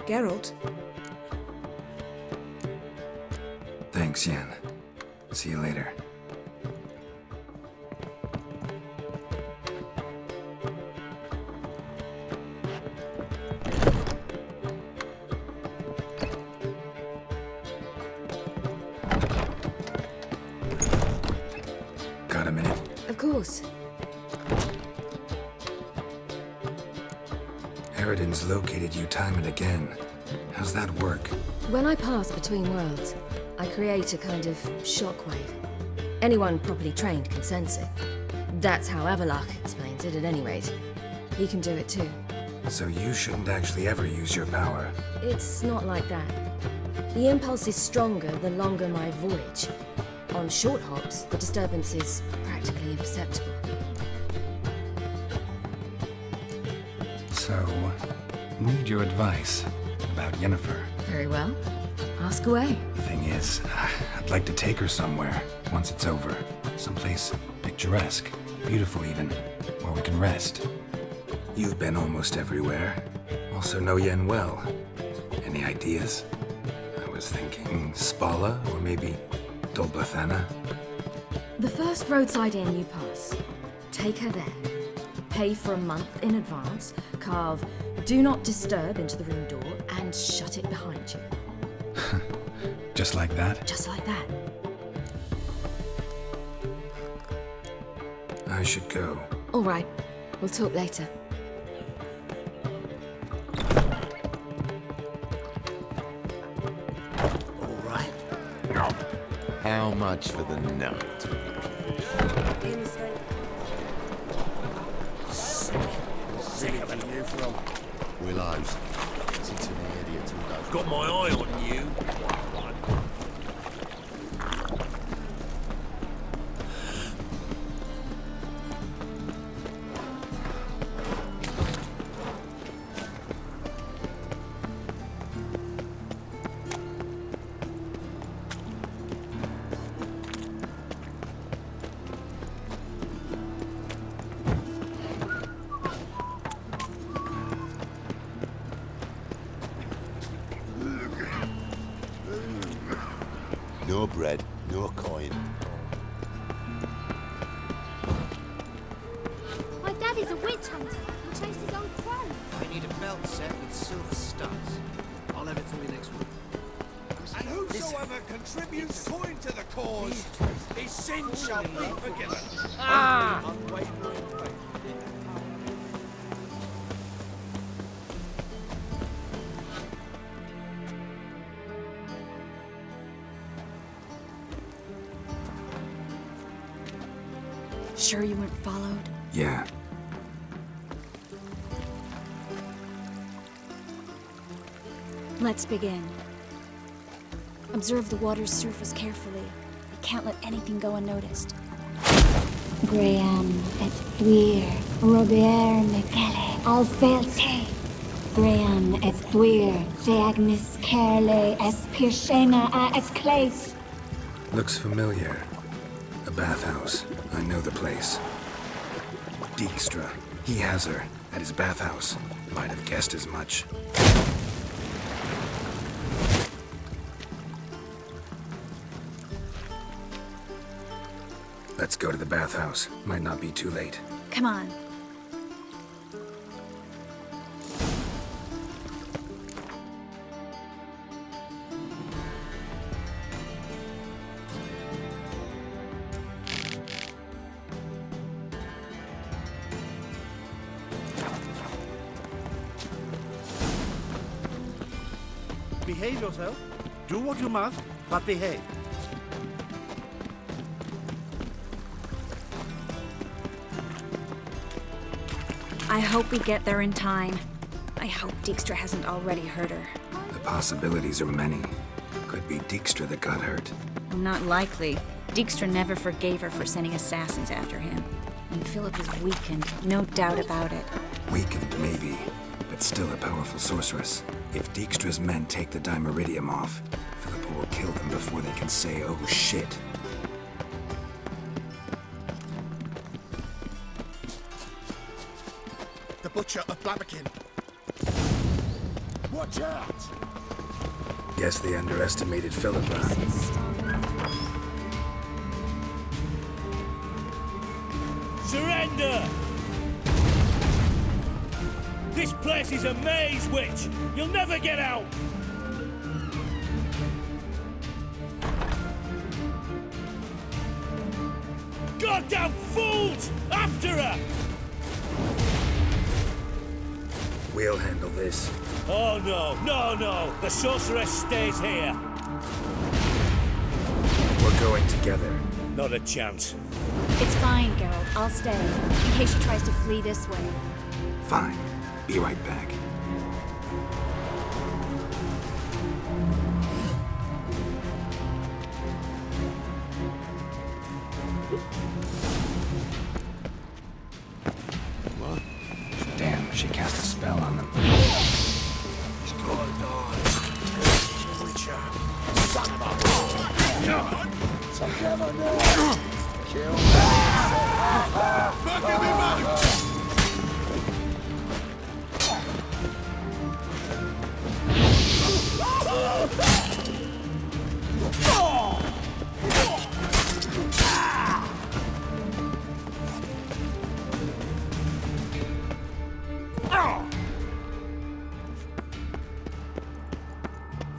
Geralt? Thanks, Yen. See you later. Got a minute? Of course. Eridan's located you time and again. How's that work? When I pass between worlds, I create a kind of shockwave. Anyone properly trained can sense it. That's how Avalok explains it, at any rate. He can do it too. So you shouldn't actually ever use your power. It's not like that. The impulse is stronger the longer my voyage. On short hops, the disturbance is practically imperceptible. So, need your advice about Yennefer. Very well. Ask away. The thing is, I'd like to take her somewhere once it's over. Someplace picturesque, beautiful even, where we can rest. You've been almost everywhere. Also know Yen well. Any ideas? I was thinking Spala or maybe Dolblathana. The first roadside inn you pass. Take her there. Pay for a month in advance, carve "Do Not Disturb" into the room door, and shut it behind you. Just like that? Just like that. I should go. All right. We'll talk later. All right. How much for the night? Where you from? Willows. Sits in the area till those. Got my eye on you. No bread, no coin. My daddy's a witch hunter and chased his old crows. I need a belt set with silver studs. I'll have it for you next week. And whosoever contributes coin to the cause, his sin shall be forgiven. Unwavering faith. Sure you weren't followed? Yeah. Let's begin. Observe the water's surface carefully. You can't let anything go unnoticed. Graham et thuir, Robert Michele, Alfelte. Graham et thuir, de agnis kerle, espirshena a et clate. Looks familiar. A bathhouse. I know the place. Dijkstra. He has her at his bathhouse. Might have guessed as much. Let's go to the bathhouse. Might not be too late. Come on. Behave yourself. Do what you must, but behave. I hope we get there in time. I hope Dijkstra hasn't already hurt her. The possibilities are many. Could be Dijkstra that got hurt. Well, not likely. Dijkstra never forgave her for sending assassins after him. And Philip is weakened, no doubt about it. Weakened, maybe, but still a powerful sorceress. If Dijkstra's men take the Dimeridium off, Philippa will kill them before they can say, oh shit. The Butcher of Blaviken. Watch out! Guess they underestimated Philippa. Surrender! This place is a maze, witch! You'll never get out! Goddamn fools! After her! We'll handle this. Oh no, no, no! The sorceress stays here! We're going together. Not a chance. It's fine, Geralt. I'll stay, in case she tries to flee this way. Fine. Be right back. What? Damn, she cast a spell on them.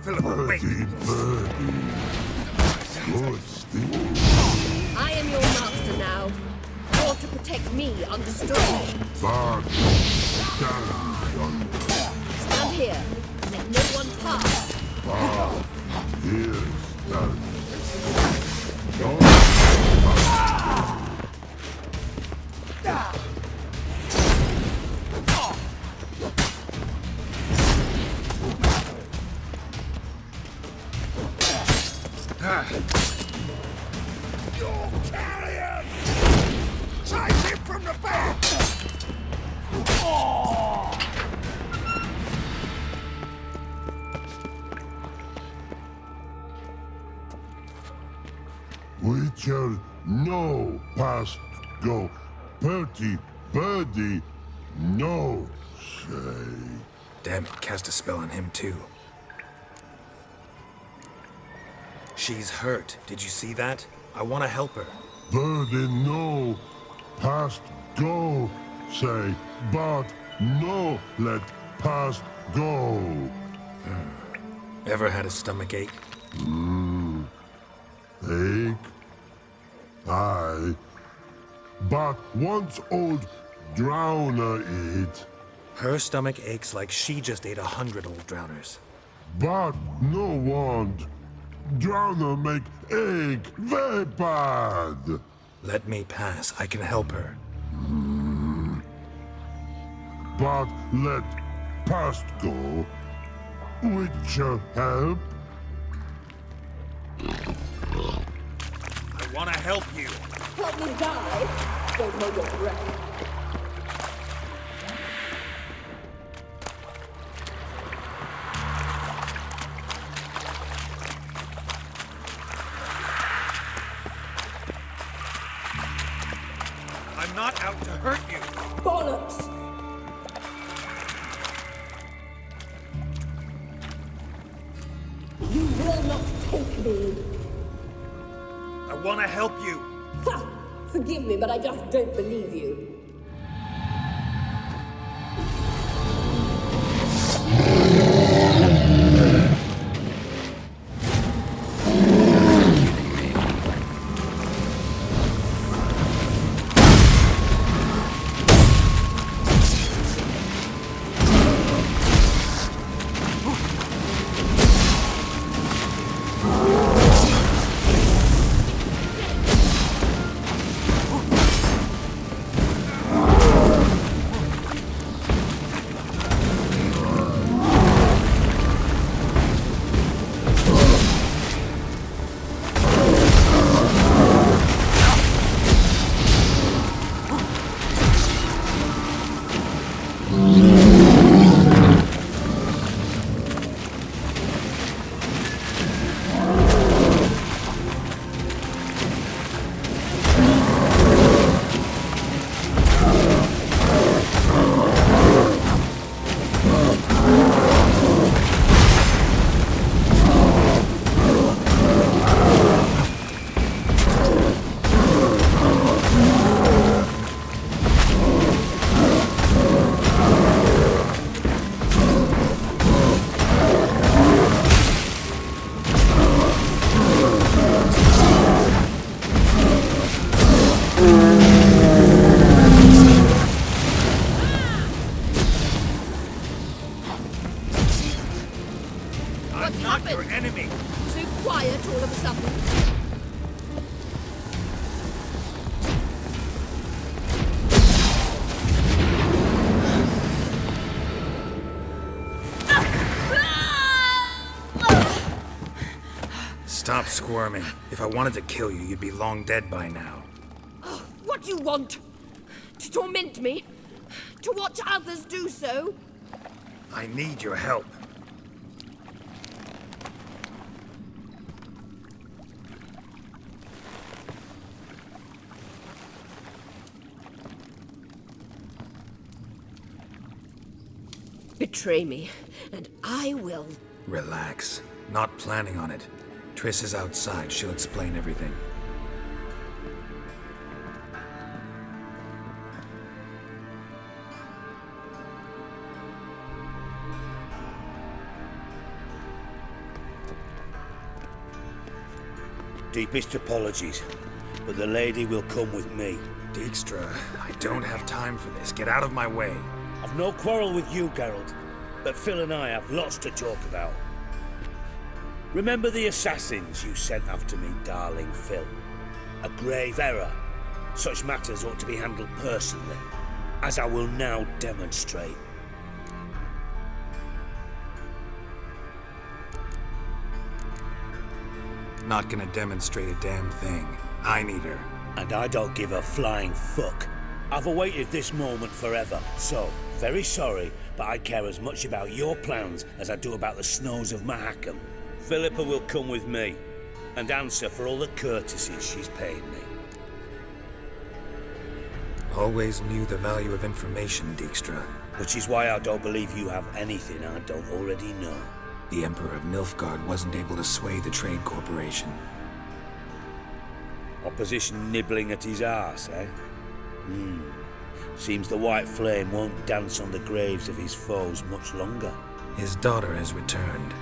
Philippa, wait! I am your master now. You're to protect me, understood? Stand here. Let no one pass. You'll carry him! Chase him from the back! Witcher, no past go. Pretty birdie, no say. Damn it, cast a spell on him too. She's hurt. Did you see that? I want to help her. Birdie, no past go say, but no let past go. Ever had a stomach ache? Ache? Aye. But once old drowner eat, Her stomach aches like she just ate 100 old drowners. but no want. Drowner make ache very bad. Let me pass. I can help her. But let past go. Witcher help? I want to help you. Help me die. Don't hold your breath. I'm not out to hurt you. Bollocks! You will not take me. I want to help you. Ha! Forgive me, but I just don't believe you. Stop squirming. If I wanted to kill you, you'd be long dead by now. Oh, what do you want? To torment me? To watch others do so? I need your help. Betray me, and I will. Relax. Not planning on it. Triss is outside. She'll explain everything. Deepest apologies, but the lady will come with me. Dijkstra, I don't have time for this. Get out of my way. I've no quarrel with you, Geralt, but Phil and I have lots to talk about. Remember the assassins you sent after me, darling Phil? A grave error. Such matters ought to be handled personally, as I will now demonstrate. Not gonna demonstrate a damn thing. I need her. And I don't give a flying fuck. I've awaited this moment forever, so, very sorry, but I care as much about your plans as I do about the snows of Mahakam. Philippa will come with me, and answer for all the courtesies she's paid me. Always knew the value of information, Dijkstra. Which is why I don't believe you have anything I don't already know. The Emperor of Nilfgaard wasn't able to sway the Trade Corporation. Opposition nibbling at his arse, eh? Seems the White Flame won't dance on the graves of his foes much longer. His daughter has returned.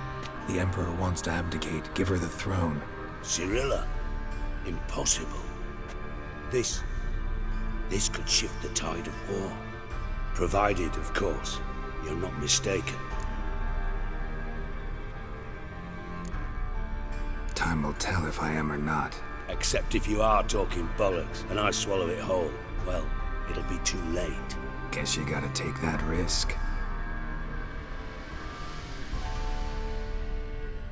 The Emperor wants to abdicate, give her the throne. Cyrilla? Impossible. This could shift the tide of war. Provided, of course, you're not mistaken. Time will tell if I am or not. Except if you are talking bollocks, and I swallow it whole. Well, it'll be too late. Guess you gotta take that risk.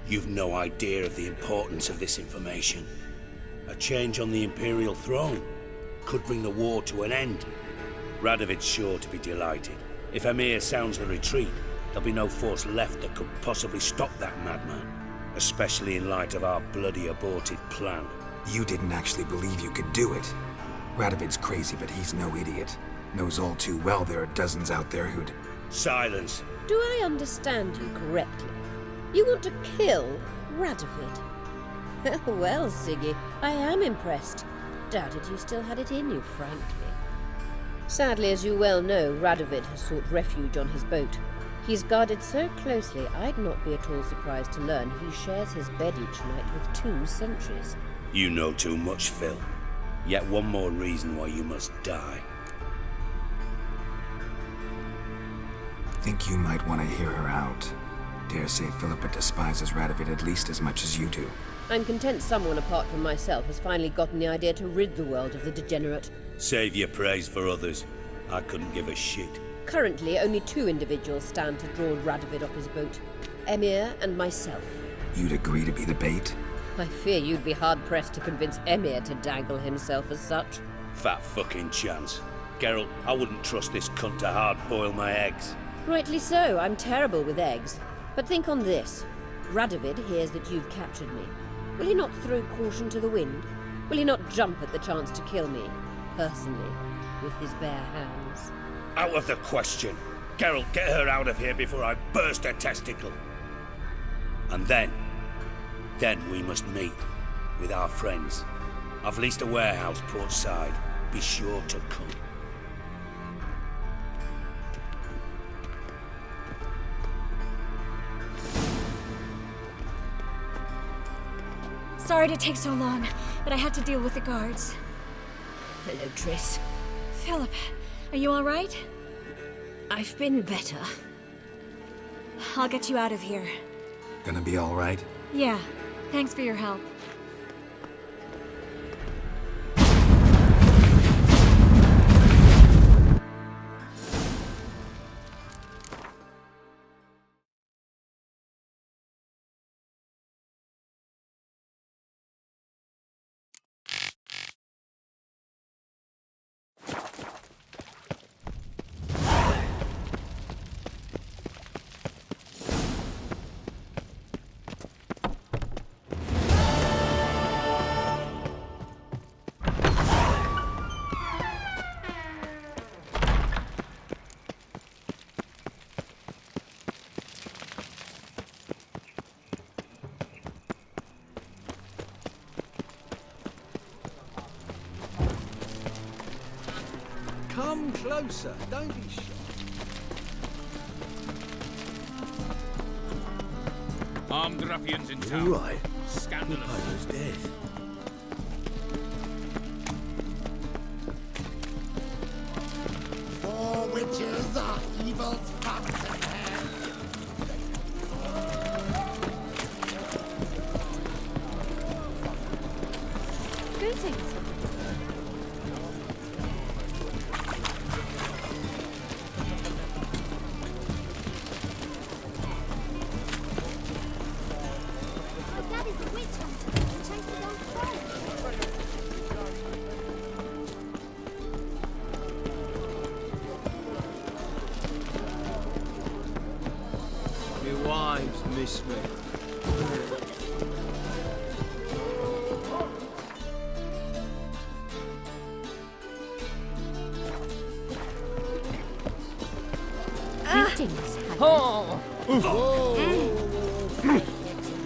You've no idea of the importance of this information. A change on the Imperial throne could bring the war to an end. Radovid's sure to be delighted. If Emir sounds the retreat, there'll be no force left that could possibly stop that madman. Especially in light of our bloody aborted plan. You didn't actually believe you could do it. Radovid's crazy, but he's no idiot. Knows all too well there are dozens out there who'd... Silence. Do I understand you correctly? You want to kill Radovid? Well, Siggy, I am impressed. Doubted you still had it in you, frankly. Sadly, as you well know, Radovid has sought refuge on his boat. He's guarded so closely, I'd not be at all surprised to learn he shares his bed each night with 2 sentries. You know too much, Phil. Yet one more reason why you must die. Think you might want to hear her out. Dare say Philippa despises Radovid at least as much as you do. I'm content someone apart from myself has finally gotten the idea to rid the world of the degenerate. Save your praise for others. I couldn't give a shit. Currently, only 2 individuals stand to draw Radovid off his boat. Emir and myself. You'd agree to be the bait? I fear you'd be hard-pressed to convince Emir to dangle himself as such. Fat fucking chance. Geralt, I wouldn't trust this cunt to hard-boil my eggs. Rightly so, I'm terrible with eggs. But think on this. Radovid hears that you've captured me. Will he not throw caution to the wind? Will he not jump at the chance to kill me, personally, with his bare hands? Out of the question. Geralt, get her out of here before I burst her testicle. And then we must meet with our friends. I've leased a warehouse portside. Be sure to come. Sorry to take so long, but I had to deal with the guards. Hello, Triss. Philip, are you all right? I've been better. I'll get you out of here. Gonna be all right? Yeah, thanks for your help. Come closer. Don't be shy. Armed ruffians in You town. all right? Scandalous. Pilot's death. Four witches are evil's fountain. Greetings. My daddy's a witch hunter and chases old crows. My wives miss me. Greetings.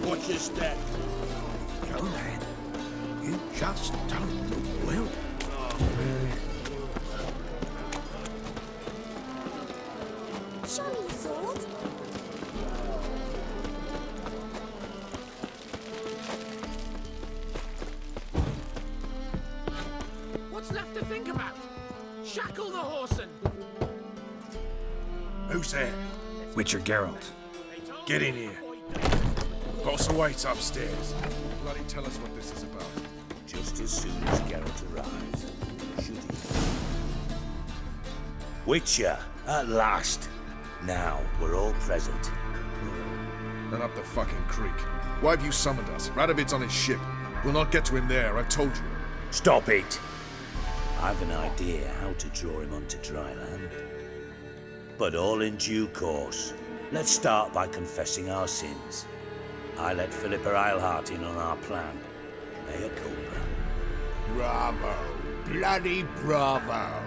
Watch your step. Yo, lad, you just don't look well. Show me your sword. What's left to think about? Shackle the horse and... Who's there? Witcher Geralt. Get in here. Boss awaits upstairs. Bloody tell us what this is about. Just as soon as Geralt arrives, should he? Witcher, at last. Now we're all present. Then up the fucking creek. Why have you summoned us? Radovid's on his ship. We'll not get to him there, I've told you. Stop it! I've an idea how to draw him onto dry land. But all in due course. Let's start by confessing our sins. I let Philippa Eilhart in on our plan. Mea culpa. Bravo. Bloody bravo.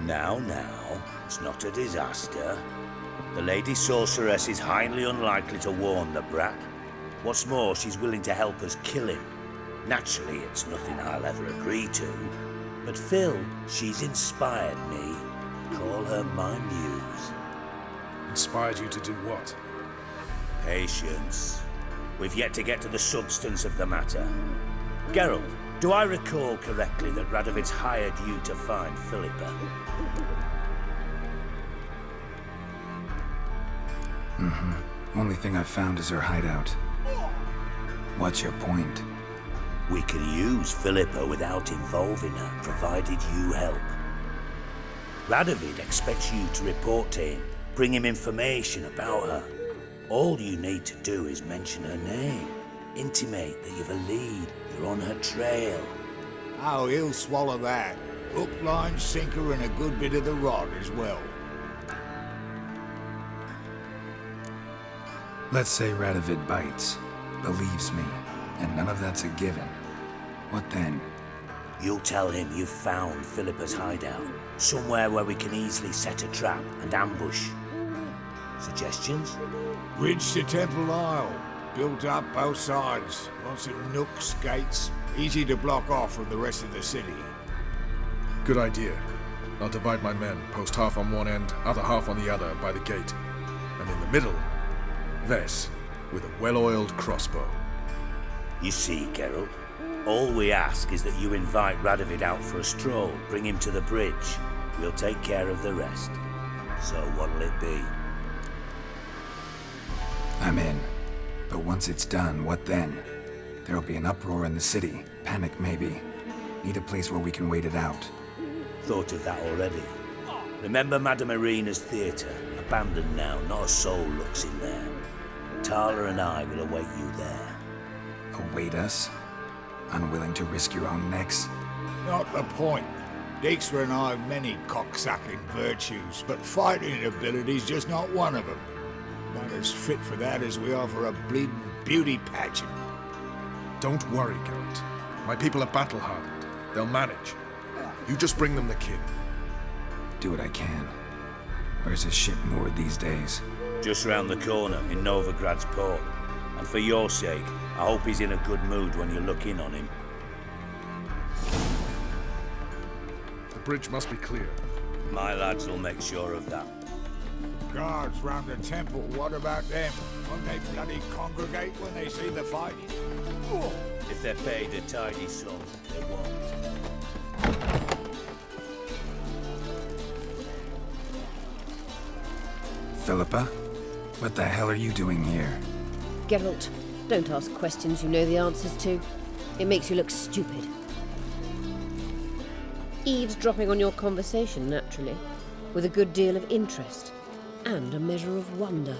Now, it's not a disaster. The Lady Sorceress is highly unlikely to warn the brat. What's more, she's willing to help us kill him. Naturally, it's nothing I'll ever agree to. But Phil, she's inspired me. Call her my muse. Inspired you to do what? Patience. We've yet to get to the substance of the matter. Geralt, do I recall correctly that Radovid's hired you to find Philippa? Only thing I've found is her hideout. What's your point? We can use Philippa without involving her, provided you help. Radovid expects you to report to him, bring him information about her. All you need to do is mention her name. Intimate that you've a lead, you're on her trail. Oh, he'll swallow that. Hook, line, sinker, and a good bit of the rod as well. Let's say Radovid bites, believes me, and none of that's a given. What then? You'll tell him you've found Philippa's hideout, somewhere where we can easily set a trap and ambush. Suggestions? Bridge to Temple Isle. Built up both sides. Lots of nooks, gates. Easy to block off from the rest of the city. Good idea. I'll divide my men, post half on one end, other half on the other, by the gate. And in the middle, Vess, with a well-oiled crossbow. You see, Geralt, all we ask is that you invite Radovid out for a stroll, bring him to the bridge. We'll take care of the rest. So what'll it be? I'm in. But once it's done, what then? There'll be an uproar in the city. Panic, maybe. Need a place where we can wait it out. Thought of that already. Remember Madame Irina's theatre? Abandoned now, not a soul looks in there. Tala and I will await you there. Await us? Unwilling to risk your own necks? Not the point. Dijkstra and I have many cocksucking virtues, but fighting ability's just not one of them. Not as fit for that as we are for a bleeding beauty pageant. Don't worry, Geralt. My people are battle-hardened. They'll manage. You just bring them the kid. Do what I can. Where's his ship moored these days? Just round the corner in Novigrad's port. And for your sake, I hope he's in a good mood when you look in on him. The bridge must be clear. My lads will make sure of that. Guards round the temple, what about them? Won't they bloody congregate when they see the fighting? If they're paid a tidy sum, they won't. Philippa? What the hell are you doing here? Geralt, don't ask questions you know the answers to. It makes you look stupid. Eavesdropping on your conversation, naturally, with a good deal of interest and a measure of wonder.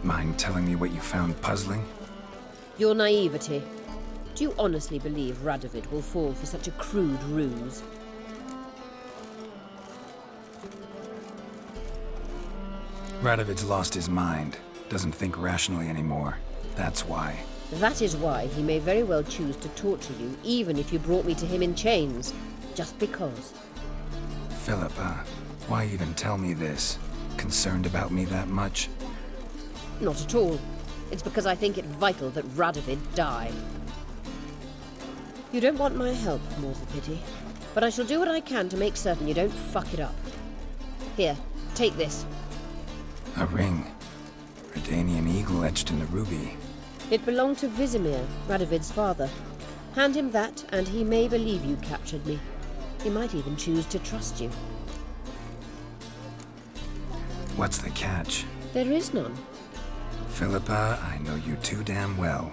Mind telling me what you found puzzling? Your naivety. Do you honestly believe Radovid will fall for such a crude ruse? Radovid's lost his mind. Doesn't think rationally anymore. That's why. That is why he may very well choose to torture you, even if you brought me to him in chains. Just because. Philippa, why even tell me this? Concerned about me that much? Not at all. It's because I think it vital that Radovid die. You don't want my help, more's the pity. But I shall do what I can to make certain you don't fuck it up. Here, take this. A ring. Redanian eagle etched in the ruby. It belonged to Vizimir, Radovid's father. Hand him that, and he may believe you captured me. He might even choose to trust you. What's the catch? There is none. Philippa, I know you too damn well.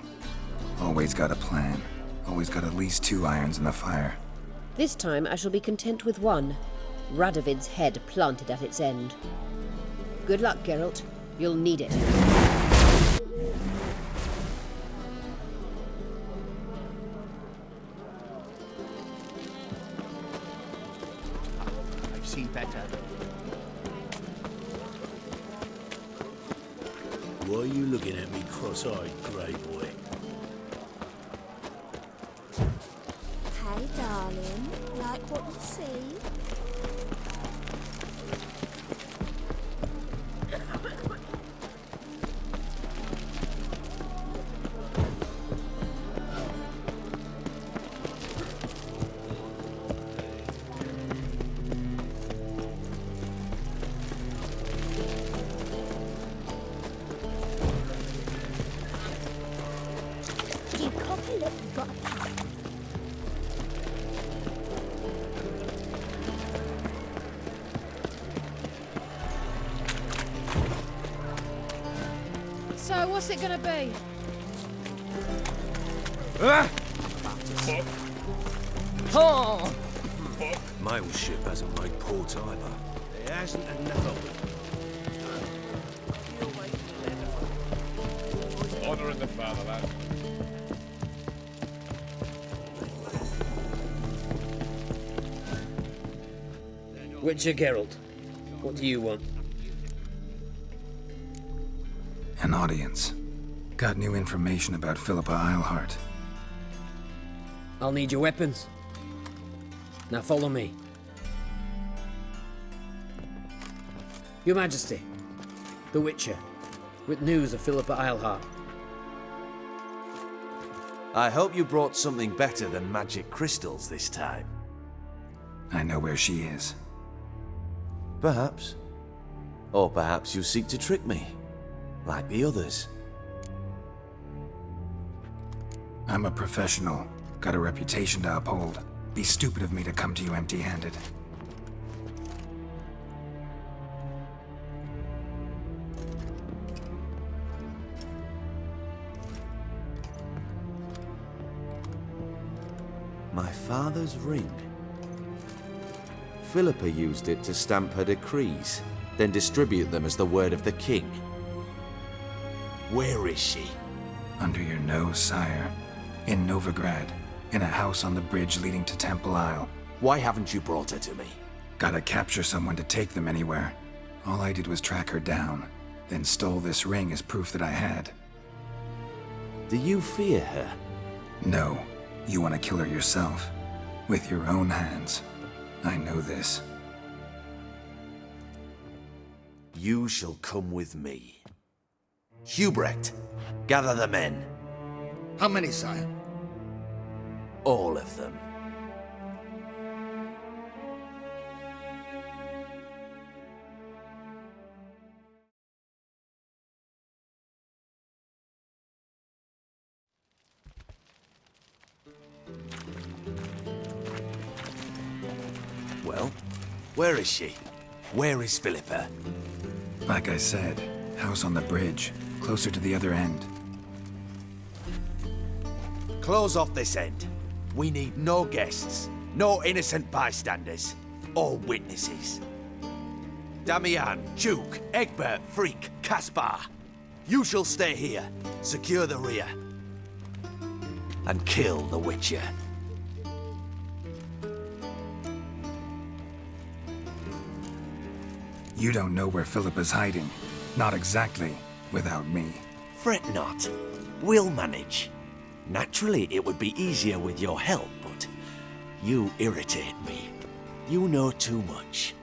Always got a plan. Always got at least 2 irons in the fire. This time I shall be content with one. Radovid's head planted at its end. Good luck, Geralt. You'll need it. I've seen better. Why are you looking at me cross-eyed, grey boy? Hey, darling. Like what you see? So, what's it gonna be? Ah! Oh! Mail ship hasn't made port either. It hasn't and never will. Honor in the fatherland. Witcher Geralt, what do you want? An audience. Got new information about Philippa Eilhart. I'll need your weapons. Now follow me. Your Majesty, the Witcher, with news of Philippa Eilhart. I hope you brought something better than magic crystals this time. I know where she is. Perhaps. Or perhaps you seek to trick me, like the others. I'm a professional. Got a reputation to uphold. Be stupid of me to come to you empty-handed. My father's ring. Philippa used it to stamp her decrees, then distribute them as the word of the king. Where is she? Under your nose, sire. In Novigrad. In a house on the bridge leading to Temple Isle. Why haven't you brought her to me? Gotta capture someone to take them anywhere. All I did was track her down, then stole this ring as proof that I had. Do you fear her? No. You want to kill her yourself. With your own hands. I know this. You shall come with me. Hubrecht, gather the men. How many, sire? All of them. Well, where is she? Where is Philippa? Like I said, house on the bridge, closer to the other end. Close off this end. We need no guests, no innocent bystanders, or witnesses. Damian, Duke, Egbert, Freak, Caspar. You shall stay here, secure the rear, and kill the Witcher. You don't know where Philippa's hiding. Not exactly, without me. Fret not. We'll manage. Naturally, it would be easier with your help, but you irritate me. You know too much.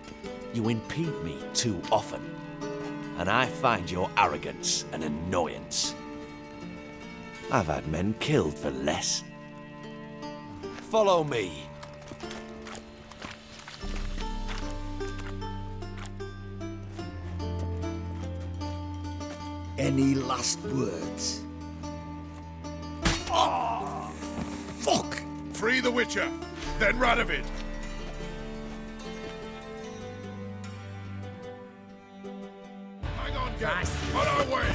You impede me too often. And I find your arrogance an annoyance. I've had men killed for less. Follow me. Any last words? Oh, fuck! Free the Witcher, then Radovid. Hang on, guys. On our way.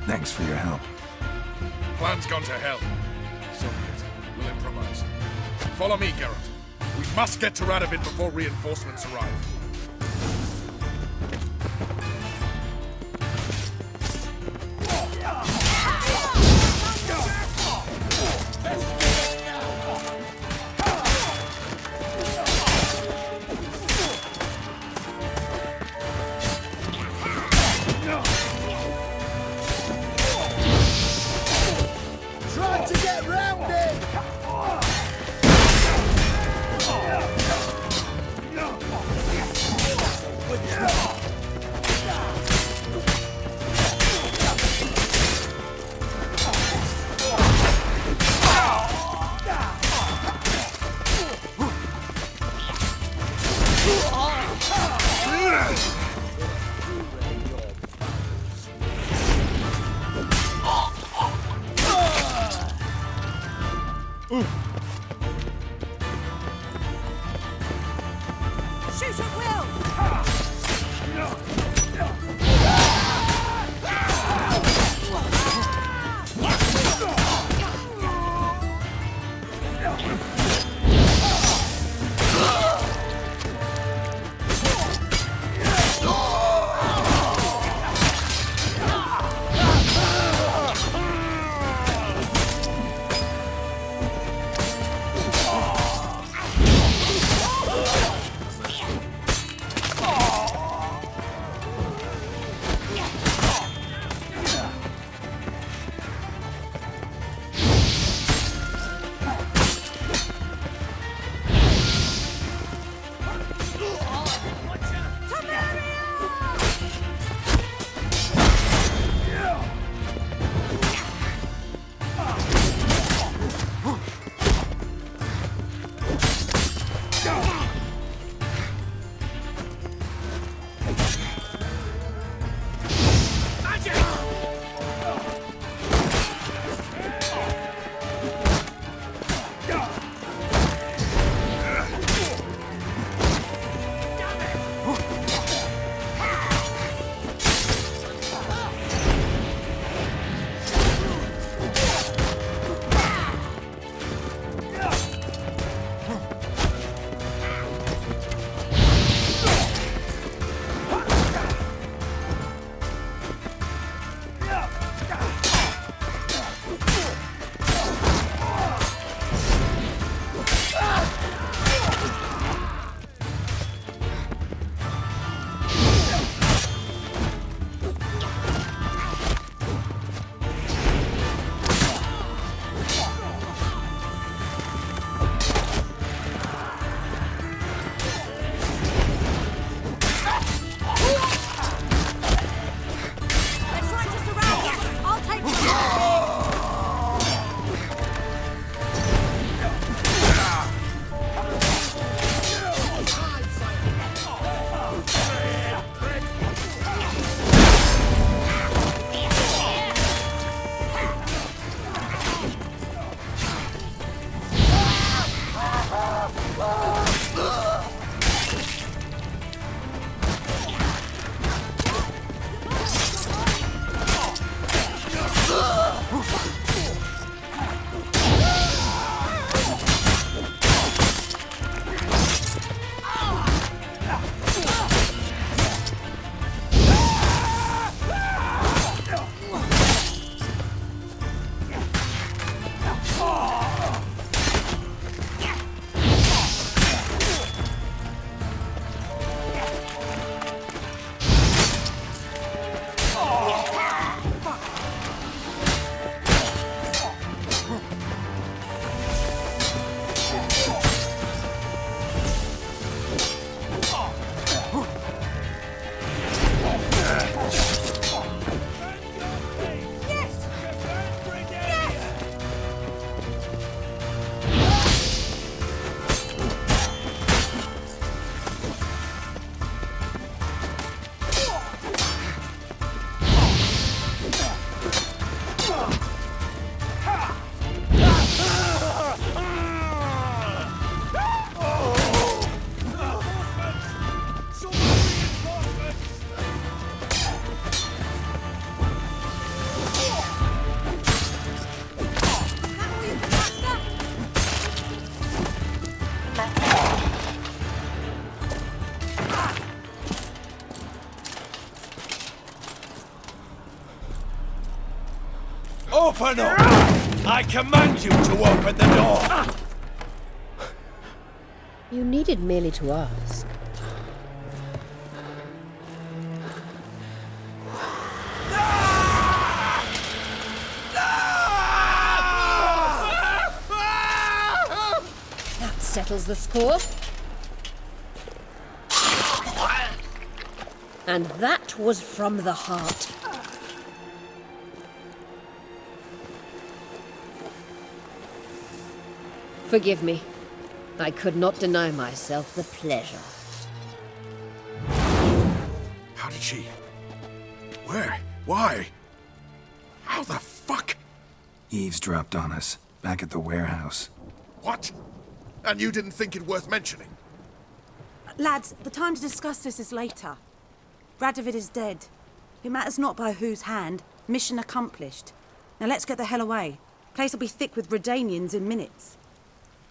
Thanks for your help. Plan's gone to hell. So be it. We'll improvise. Follow me, Geralt. We must get to Radovid before reinforcements arrive. Try to get round it! Shoot at will! Open up! I command you to open the door! You needed merely to ask. That settles the score. And that was from the heart. Forgive me. I could not deny myself the pleasure. How did she... Where? Why? How the fuck? Eavesdropped on us, back at the warehouse. What? And you didn't think it worth mentioning? Lads, the time to discuss this is later. Radovid is dead. It matters not by whose hand. Mission accomplished. Now let's get the hell away. Place will be thick with Redanians in minutes.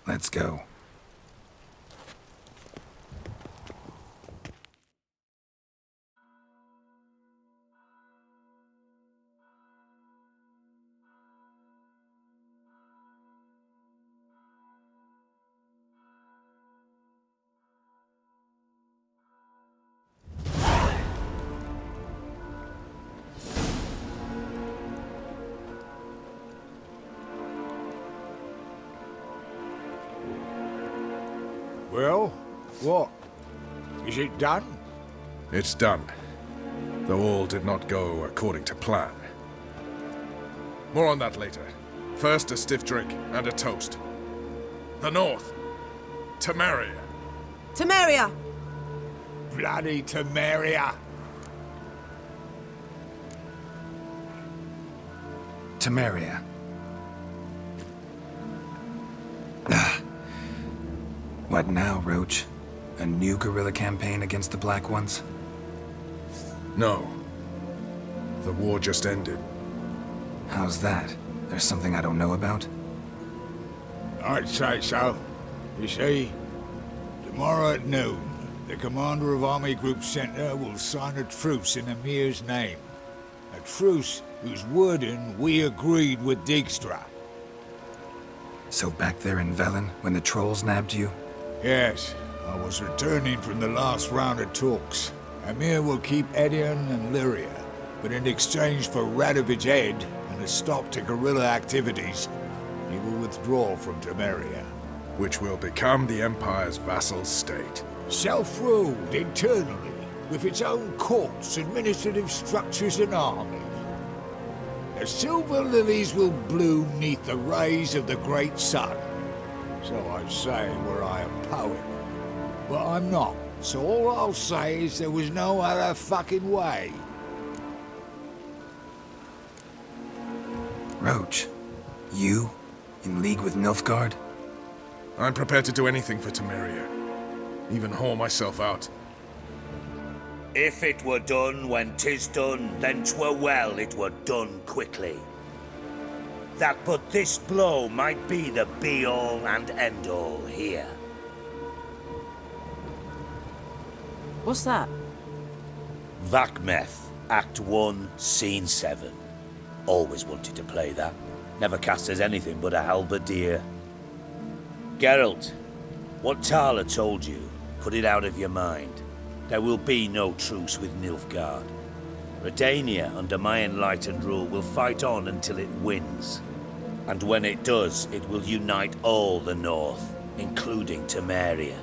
Let's go. Well, what? Is it done? It's done. Though all did not go according to plan. More on that later. First, a stiff drink and a toast. The North. Temeria. Temeria! Bloody Temeria! Temeria. What now, Roach? A new guerrilla campaign against the Black Ones? No. The war just ended. How's that? There's something I don't know about? I'd say so. You see, tomorrow at noon, the commander of Army Group Center will sign a truce in Emir's name. A truce whose wording we agreed with Dijkstra. So back there in Velen, when the trolls nabbed you? Yes, I was returning from the last round of talks. Emir will keep Edion and Lyria, but in exchange for Radovid's head and a stop to guerrilla activities, he will withdraw from Temeria. Which will become the Empire's vassal state. Self-ruled internally, with its own courts, administrative structures and army. The silver lilies will bloom neath the rays of the great sun. So I'd say were I a poet. But I'm not, so all I'll say is there was no other fucking way. Roach, you? In league with Nilfgaard? I'm prepared to do anything for Temeria. Even haul myself out. If it were done when 'tis done, then 'twere well it were done quickly. That but this blow might be the be-all and end-all here. What's that? Vakmeth, Act 1, Scene 7. Always wanted to play that. Never cast as anything but a halberdier. Geralt, what Tala told you, put it out of your mind. There will be no truce with Nilfgaard. Redania, under my enlightened rule, will fight on until it wins. And when it does, it will unite all the North, including Temeria.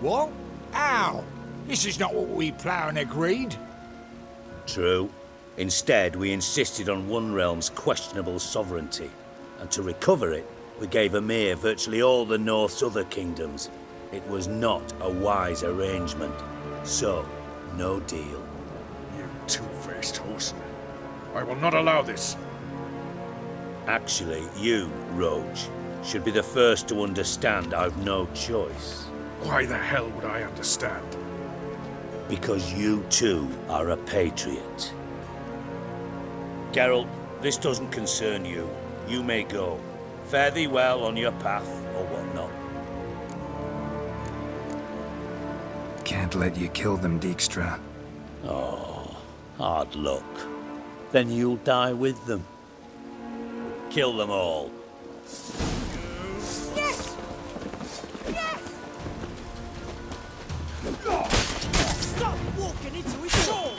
What? How? This is not what we planned and agreed. True. Instead, we insisted on one realm's questionable sovereignty. And to recover it, we gave Emir virtually all the North's other kingdoms. It was not a wise arrangement. So, no deal. You two-faced whoreson. I will not allow this. Actually, you, Roach, should be the first to understand I've no choice. Why the hell would I understand? Because you too are a patriot. Geralt, this doesn't concern you. You may go. Fare thee well on your path, or whatnot. Can't let you kill them, Dijkstra. Oh, hard luck. Then you'll die with them. kill them all. Yes! Yes! Stop walking into his soul!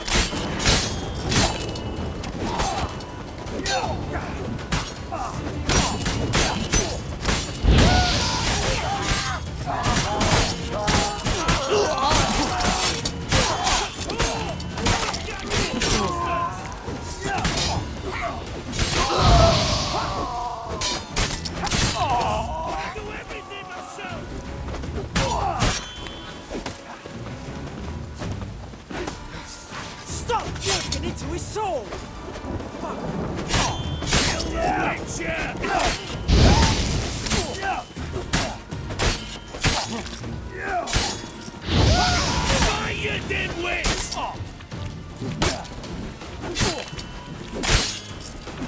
Stop walking into his soul! Kill the witcher! Fight, you dimwit!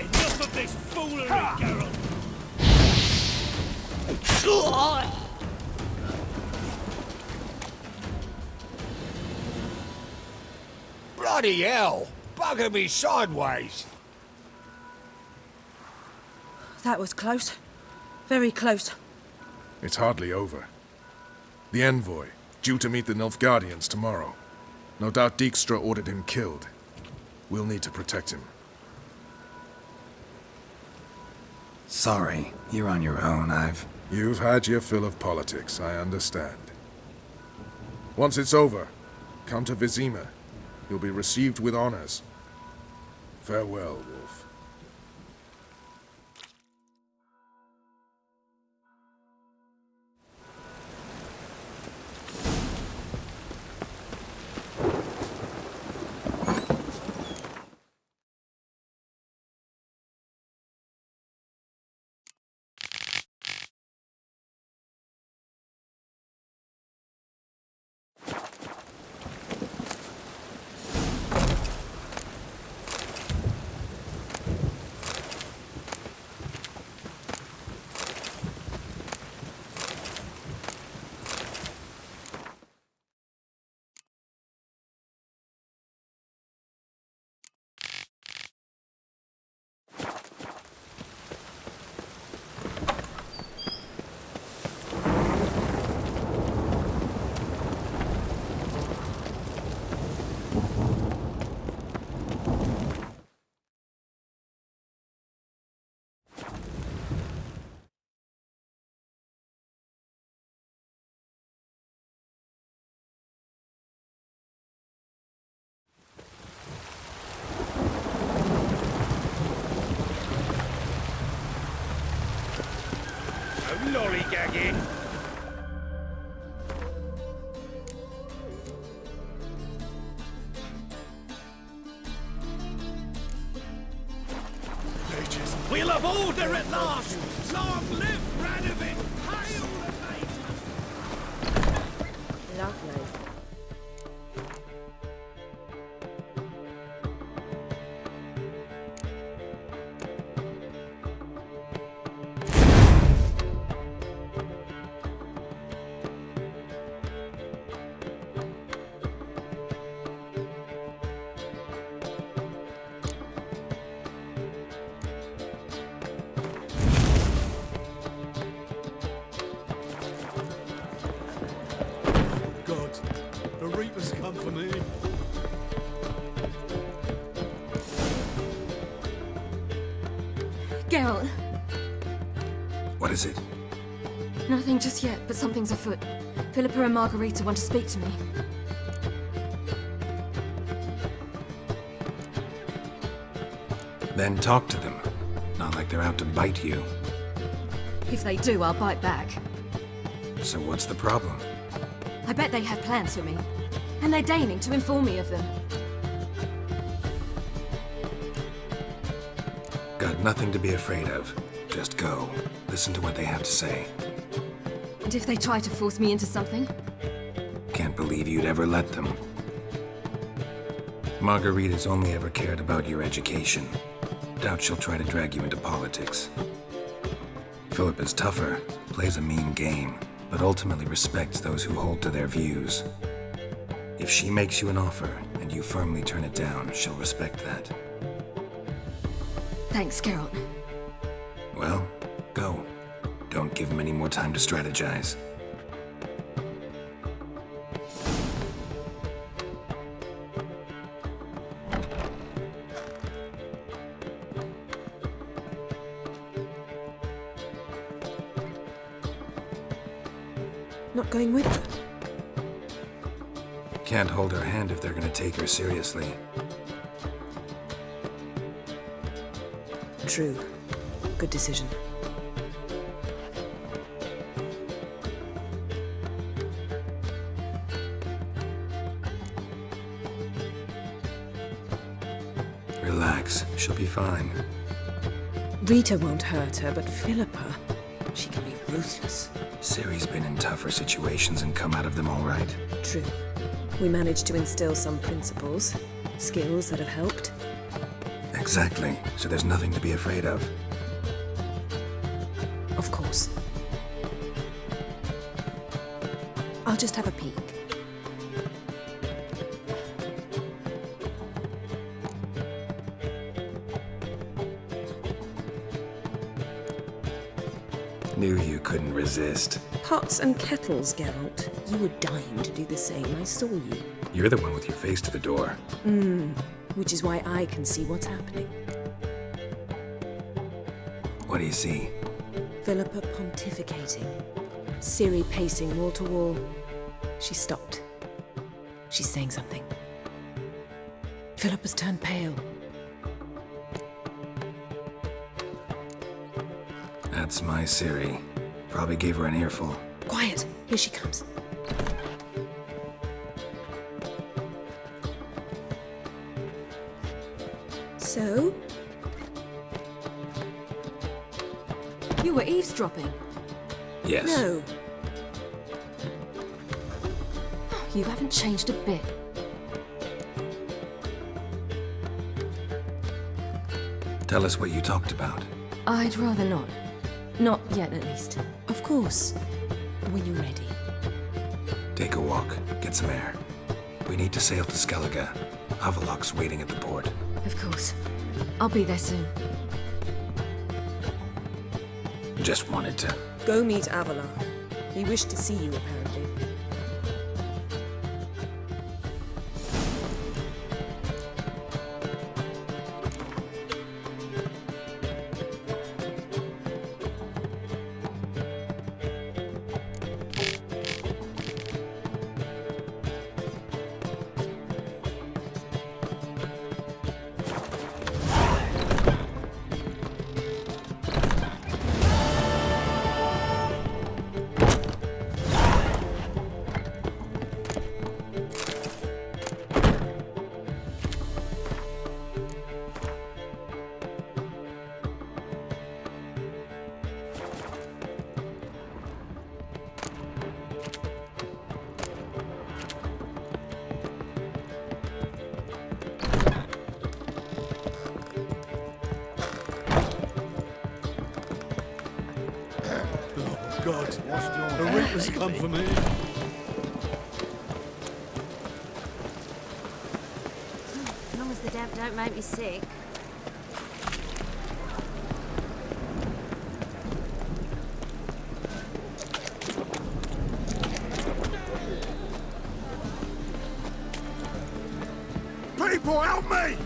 Enough of this foolery, Geralt! Bloody hell! Bugger me sideways! That was close. Very close. It's hardly over. The envoy, due to meet the Nilfgaardians tomorrow. No doubt Dijkstra ordered him killed. We'll need to protect him. Sorry, you're on your own. You've had your fill of politics, I understand. Once it's over, come to Vizima. You'll be received with honors. Farewell, Wolf. Lollygagging! We'll have order at last! Long live Radovid! Hail the mages! Lovely. The Reapers come for me. Geralt, What is it? nothing just yet, but something's afoot. Philippa and Margarita want to speak to me. Then talk to them. Not like they're out to bite you. If they do, I'll bite back. So what's the problem? I bet they have plans for me, and they're deigning to inform me of them. Got nothing to be afraid of. Just go. Listen to what they have to say. And if they try to force me into something? Can't believe you'd ever let them. Margarita's only ever cared about your education. Doubt she'll try to drag you into politics. Philippa's tougher, plays a mean game, but ultimately respects those who hold to their views. If she makes you an offer, and you firmly turn it down, she'll respect that. Thanks, Geralt. Well, go. Don't give him any more time to strategize. Not going with her? Can't hold her hand if they're gonna take her seriously. True. Good decision. Relax, she'll be fine. Rita won't hurt her, but Philippa, she can be ruthless. Ciri's been in tougher situations and come out of them all right. True. We managed to instill some principles, skills that have helped. Exactly, so there's nothing to be afraid of. Of course. I'll just have a peek. Knew you couldn't resist. Pots and kettles, Geralt. You were dying to do the same. I saw you. You're the one with your face to the door. Which is why I can see what's happening. What do you see? Philippa pontificating. Ciri pacing wall to wall. She stopped. She's saying something. Philippa's turned pale. That's my Ciri. Probably gave her an earful. Quiet! Here she comes. So? You were eavesdropping. Yes. No. You haven't changed a bit. Tell us what you talked about. I'd rather not. Not yet, at least. Of course. When you're ready. Take a walk. Get some air. We need to sail to Skellige. Havelok's waiting at the port. Of course. I'll be there soon. Just wanted to... Go meet Avalok. He wished to see you, apparently. God, the Reapers come for me. As long as the damp don't make me sick. People, help me!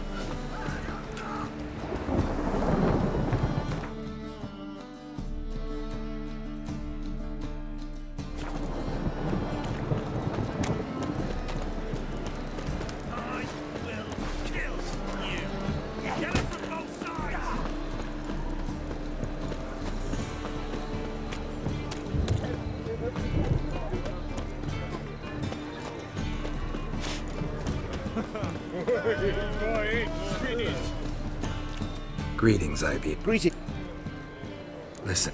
Greetings, Ivy. Greetings. Listen.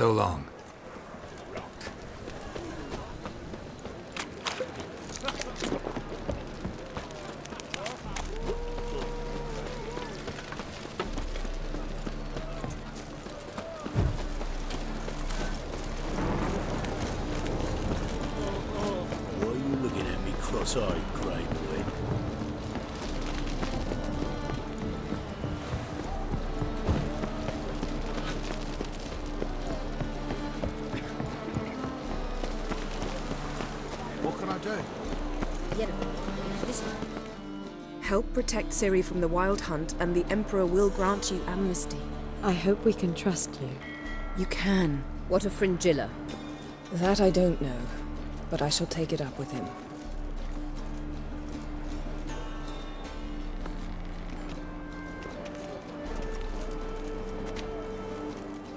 So long. Why are you looking at me cross-eyed, grey boy? What can I do? Help protect Ciri from the Wild Hunt, and the Emperor will grant you amnesty. I hope we can trust you. You can. What of Fringilla? That I don't know, but I shall take it up with him.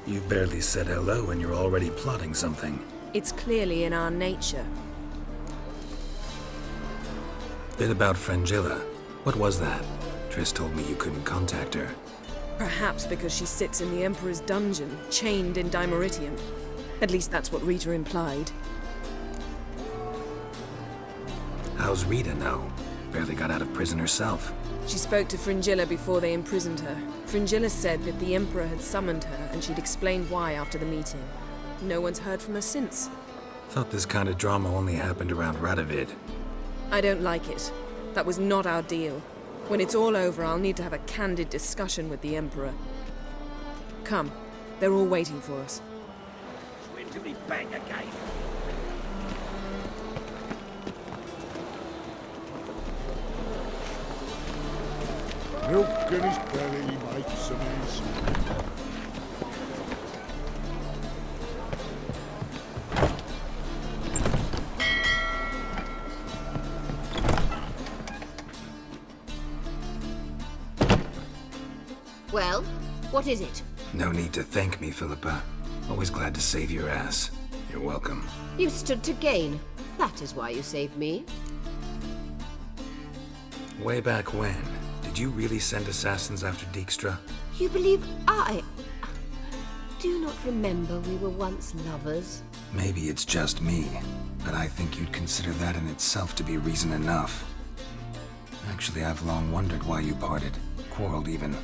You've barely said hello and you're already plotting something. It's clearly in our nature. Bit about Fringilla. What was that? Triss told me you couldn't contact her. Perhaps because she sits in the Emperor's dungeon, chained in Dimeritium. At least that's what Rita implied. How's Rita know? Barely got out of prison herself. She spoke to Fringilla before they imprisoned her. Fringilla said that the Emperor had summoned her and she'd explained why after the meeting. No one's heard from her since. Thought this kind of drama only happened around Radovid. I don't like it. That was not our deal. When it's all over, I'll need to have a candid discussion with the Emperor. Come. They're all waiting for us. When do we bang again? Milk in his belly makes some answer. Well, what is it? No need to thank me, Philippa. Always glad to save your ass. You're welcome. You stood to gain. That is why you saved me. Way back when, did you really send assassins after Dijkstra? You believe I... Do not remember we were once lovers? Maybe it's just me, but I think you'd consider that in itself to be reason enough. Actually, I've long wondered why you parted. Quarreled even.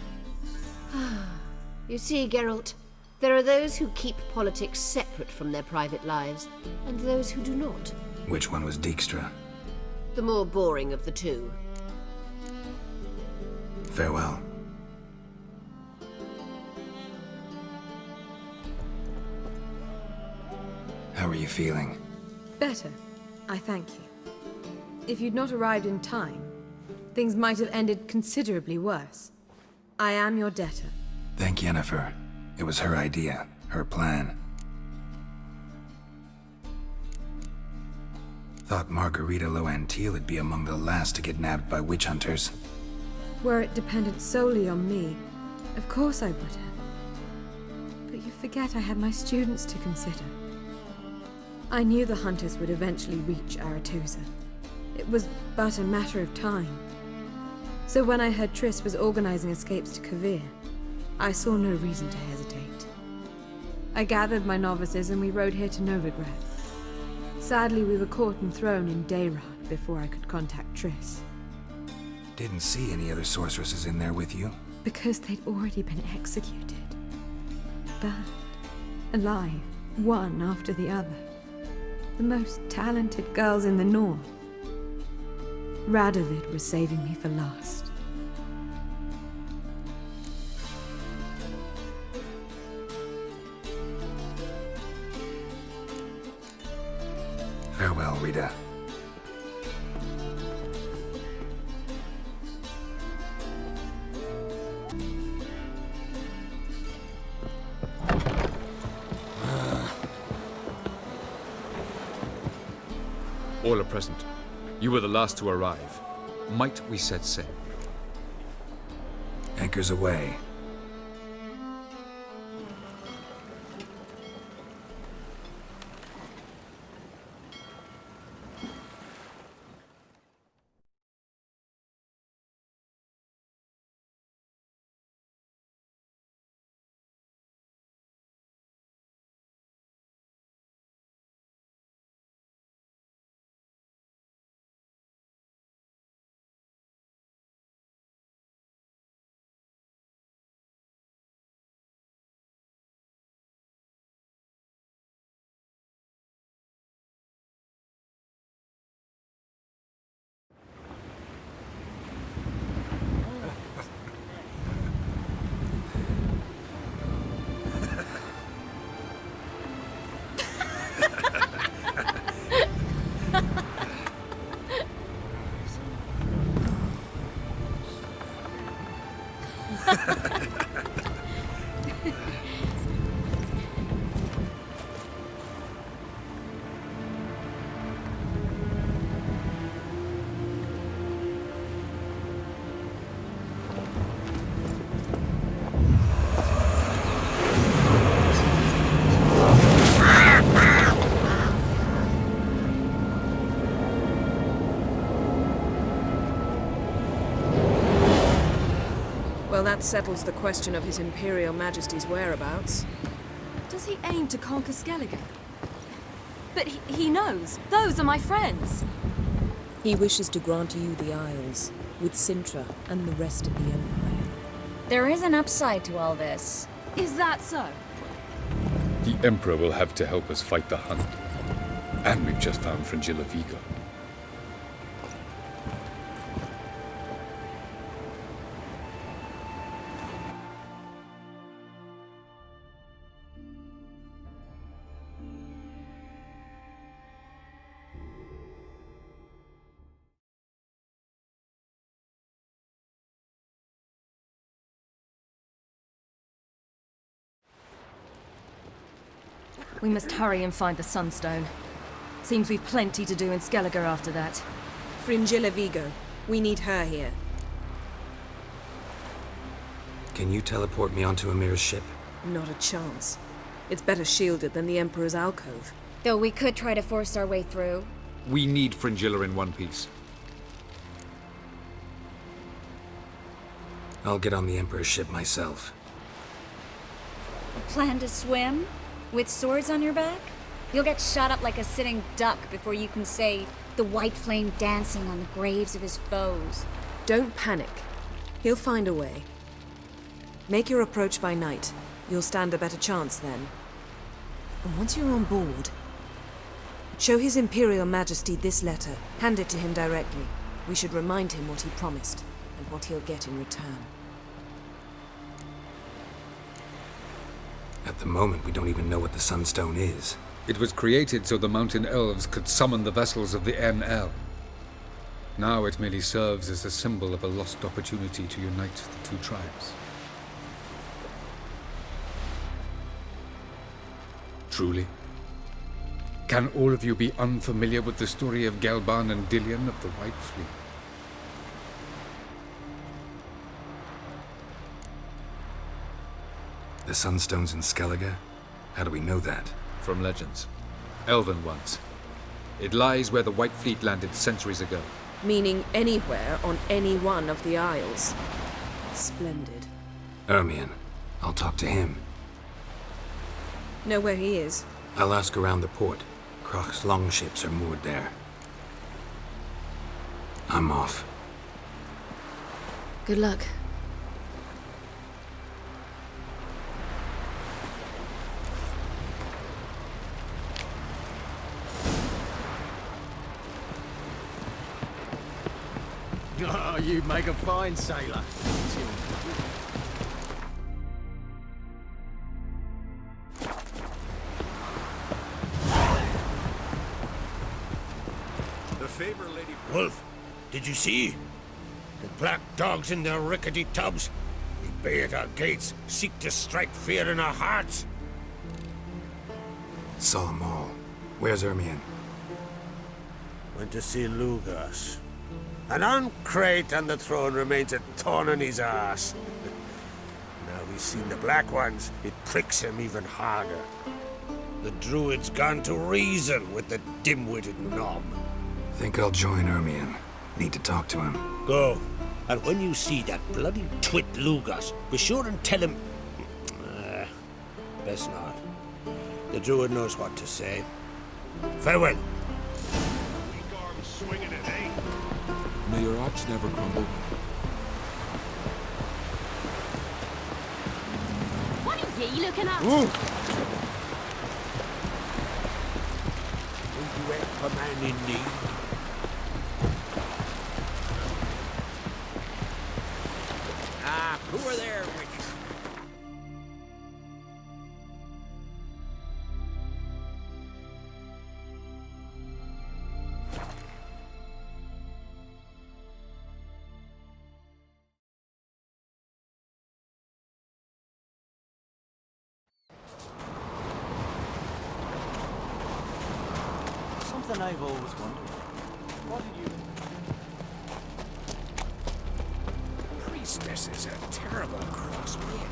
You see, Geralt, there are those who keep politics separate from their private lives, and those who do not. Which one was Dijkstra? The more boring of the two. Farewell. How are you feeling? Better, I thank you. If you'd not arrived in time, things might have ended considerably worse. I am your debtor. Thank Yennefer. It was her idea, her plan. Thought Margarita Loanteel would be among the last to get nabbed by witch hunters. Were it dependent solely on me, of course I would have. But you forget I had my students to consider. I knew the hunters would eventually reach Aretusa. It was but a matter of time. So when I heard Triss was organizing escapes to Kavir, I saw no reason to hesitate. I gathered my novices and we rode here to Novigrad. Sadly, we were caught and thrown in Dayrad before I could contact Triss. Didn't see any other sorceresses in there with you? Because they'd already been executed. Burned. Alive. One after the other. The most talented girls in the North. Radovid was saving me for last. Farewell, Rita. All are present. You were the last to arrive. Might we set sail? Anchors away. That settles the question of His Imperial Majesty's whereabouts. Does he aim to conquer Skellige? But he knows. Those are my friends. He wishes to grant you the Isles, with Sintra and the rest of the Empire. There is an upside to all this. Is that so? The Emperor will have to help us fight the Hunt. And we've just found Fringilla Vigo. We must hurry and find the Sunstone. Seems we've plenty to do in Skellige after that. Fringilla Vigo. We need her here. Can you teleport me onto Amir's ship? Not a chance. It's better shielded than the Emperor's alcove. Though we could try to force our way through. We need Fringilla in one piece. I'll get on the Emperor's ship myself. Plan to swim? With swords on your back? You'll get shot up like a sitting duck before you can say the white flame dancing on the graves of his foes. Don't panic. He'll find a way. Make your approach by night. You'll stand a better chance then. And once you're on board, show His Imperial Majesty this letter. Hand it to him directly. We should remind him what he promised, and what he'll get in return. At the moment, we don't even know what the Sunstone is. It was created so the Mountain Elves could summon the vessels of the ML. Now it merely serves as a symbol of a lost opportunity to unite the two tribes. Truly? Can all of you be unfamiliar with the story of Gelban and Dillion of the White Fleet? The Sunstone's in Skellige? How do we know that? From legends. Elven ones. It lies where the White Fleet landed centuries ago. Meaning anywhere on any one of the Isles. Splendid. Ermion. I'll talk to him. Know where he is? I'll ask around the port. Croc's longships are moored there. I'm off. Good luck. Oh, you make a fine sailor. The favor, Lady Wolf. Did you see? The black dogs in their rickety tubs. They bay at our gates, seek to strike fear in our hearts. Saw them all. Where's Ermion? Went to see Lugas. An uncrate on the throne remains a thorn in his ass. Now he's seen the Black Ones, it pricks him even harder. The Druid's gone to reason with the dim-witted knob. Think I'll join Ermion. Need to talk to him. Go. And when you see that bloody twit Lugas, be sure and tell him... best not. The Druid knows what to say. Farewell. Swinging it, eh? May your ox never crumble. What are ye looking at? Will you help a man in need? Who are there, witches? Something I've always wondered. What did you... Priestess is a terrible crossbreed.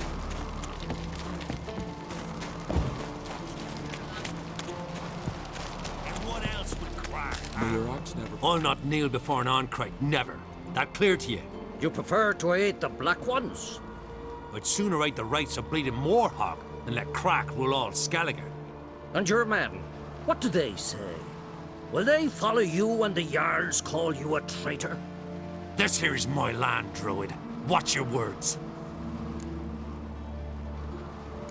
And what else would crack? May your ox never... I'll not kneel before an Oncrite, never. That clear to you? You prefer to aid the Black Ones? I'd sooner write the rights of bleeding Moorhog than let Crack rule all Skelliger. And your men, what do they say? Will they follow you when the Jarls call you a traitor? This here is my land, Druid. Watch your words.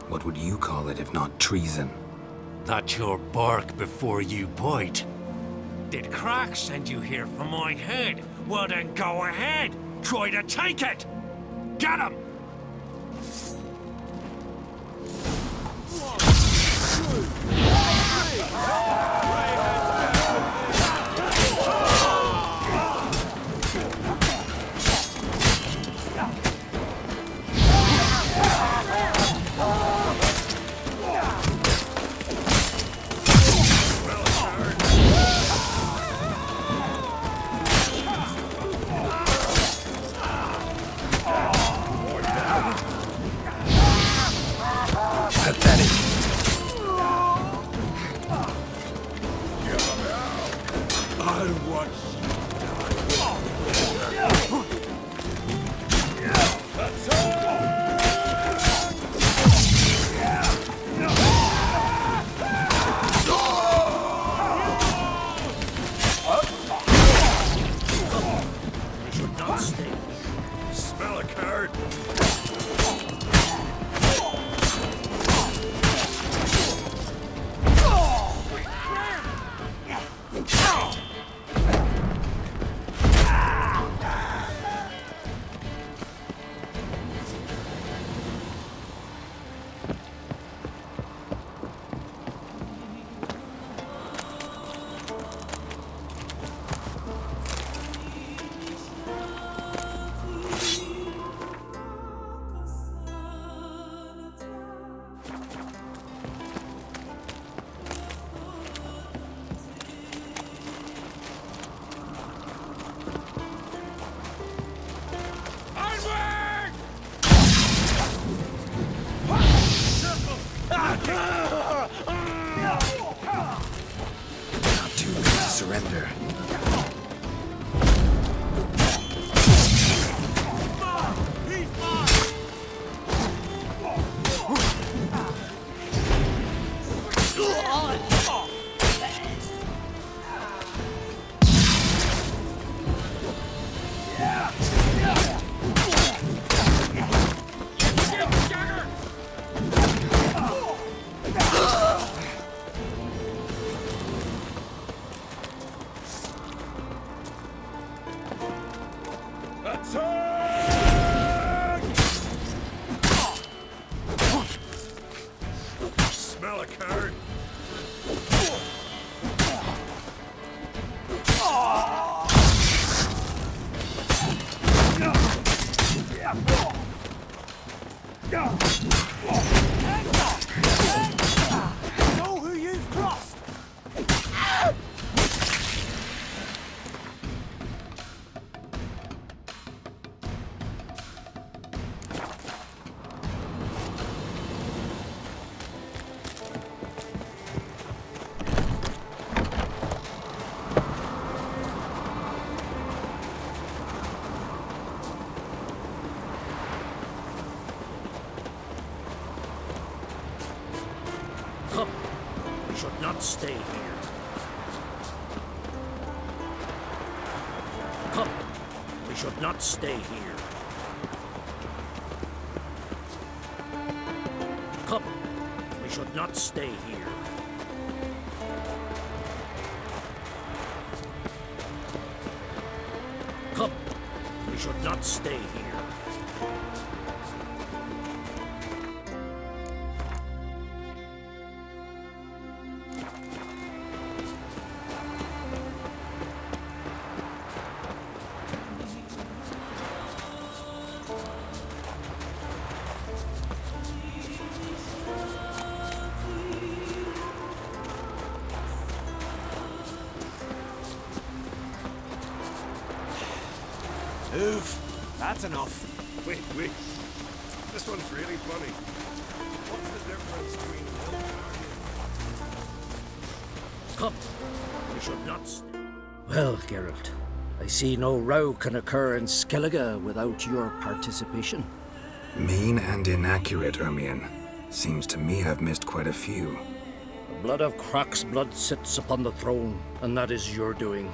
What would you call it if not treason? That's your bark before you bite. Did Crack send you here for my head? Well then go ahead. Try to take it. Get him! Surrender. Smell a card. Know who you've crossed. Come, we should not stay here. Come, we should not stay here. Come, we should not stay here. Come, we should not stay here. Oof, that's enough. Wait. This one's really funny. What's the difference between Come, we should not stay. Well, Geralt, I see no row can occur in Skellige without your participation. Mean and inaccurate, Ermion. Seems to me I've missed quite a few. The blood of Croc's blood sits upon the throne, and that is your doing.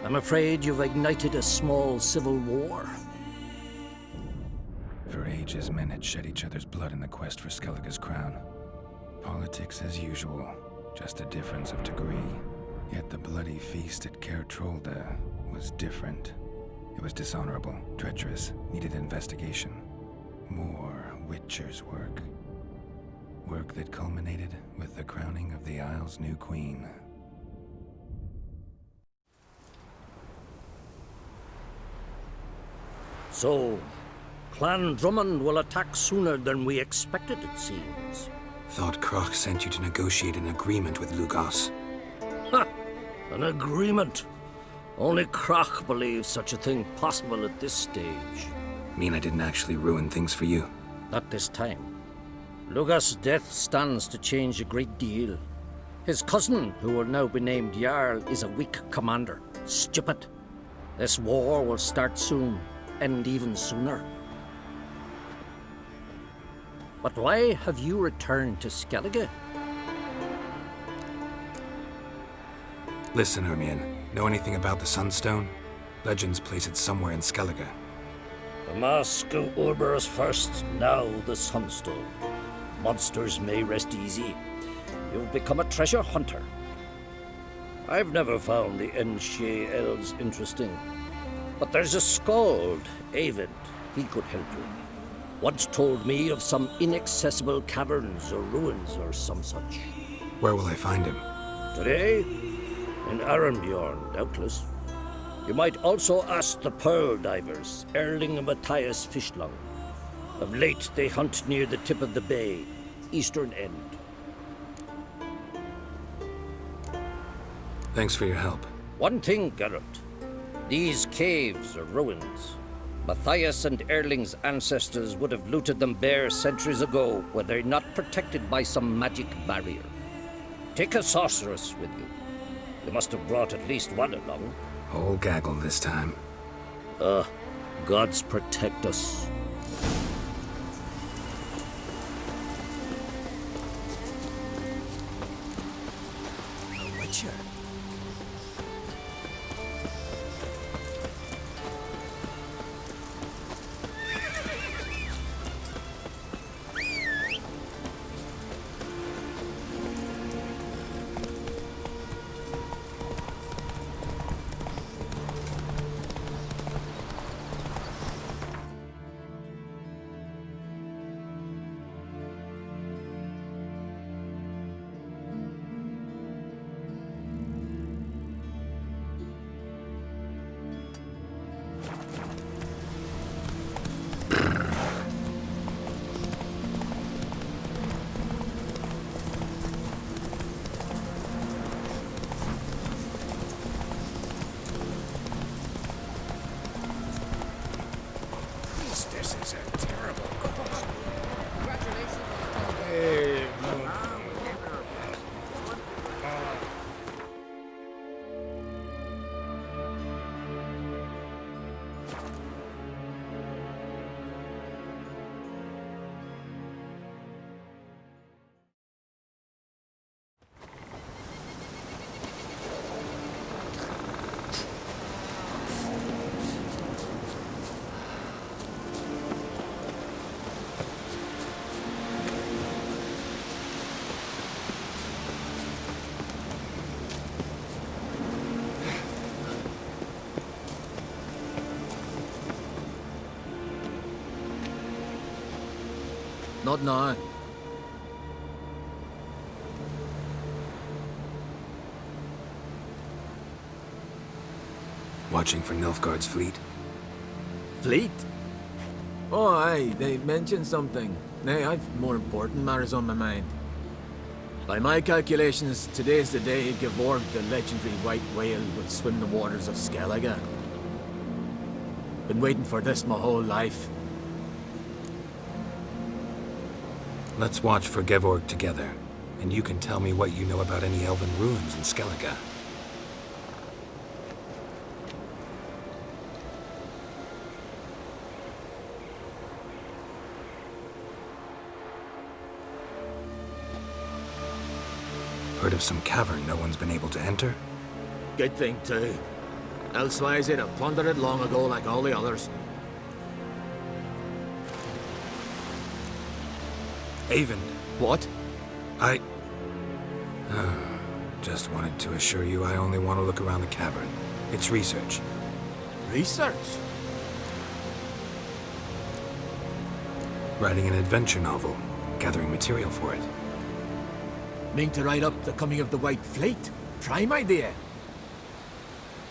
I'm afraid you've ignited a small civil war. For ages, men had shed each other's blood in the quest for Skellige's crown. Politics as usual, just a difference of degree. Yet the bloody feast at Caer Trolda was different. It was dishonorable, treacherous, needed investigation. More Witcher's work. Work that culminated with the crowning of the Isle's new queen. So, Clan Drummond will attack sooner than we expected, it seems. Thought Croc sent you to negotiate an agreement with Lugos. Ha! An agreement? Only Croc believes such a thing possible at this stage. Mean I didn't actually ruin things for you? Not this time. Lugos' death stands to change a great deal. His cousin, who will now be named Jarl, is a weak commander. Stupid. This war will start soon, end even sooner. But why have you returned to Skellige? Listen, Ermion. Know anything about the Sunstone? Legends place it somewhere in Skellige. The mask of Urber's first, now the Sunstone. Monsters may rest easy. You've become a treasure hunter. I've never found the Enshe elves interesting. But there's a skald, Avid. He could help you. Once told me of some inaccessible caverns or ruins or some such. Where will I find him? Today? In Arenbjorn, doubtless. You might also ask the Pearl Divers, Erling and Matthias Fishlung. Of late, they hunt near the tip of the bay, eastern end. Thanks for your help. One thing, Geralt. These caves are ruins. Matthias and Erling's ancestors would have looted them bare centuries ago were they not protected by some magic barrier. Take a sorceress with you. You must have brought at least one along. Whole gaggle this time. Gods protect us. A Witcher? This is a terrible cause. Not now. Watching for Nilfgaard's fleet? Fleet? Oh, aye, they mentioned something. Nay, I've more important matters on my mind. By my calculations, today's the day Gevorg, the legendary white whale, will swim the waters of Skellige. Been waiting for this my whole life. Let's watch for Gevorg together, and you can tell me what you know about any elven ruins in Skellige. of some cavern no one's been able to enter? Good thing, too. Elsewise, they'd have plundered it long ago like all the others. Haven. What? Just wanted to assure you I only want to look around the cavern. It's research. Research? Writing an adventure novel. Gathering material for it. Mean to write up the coming of the White Fleet? Prime idea.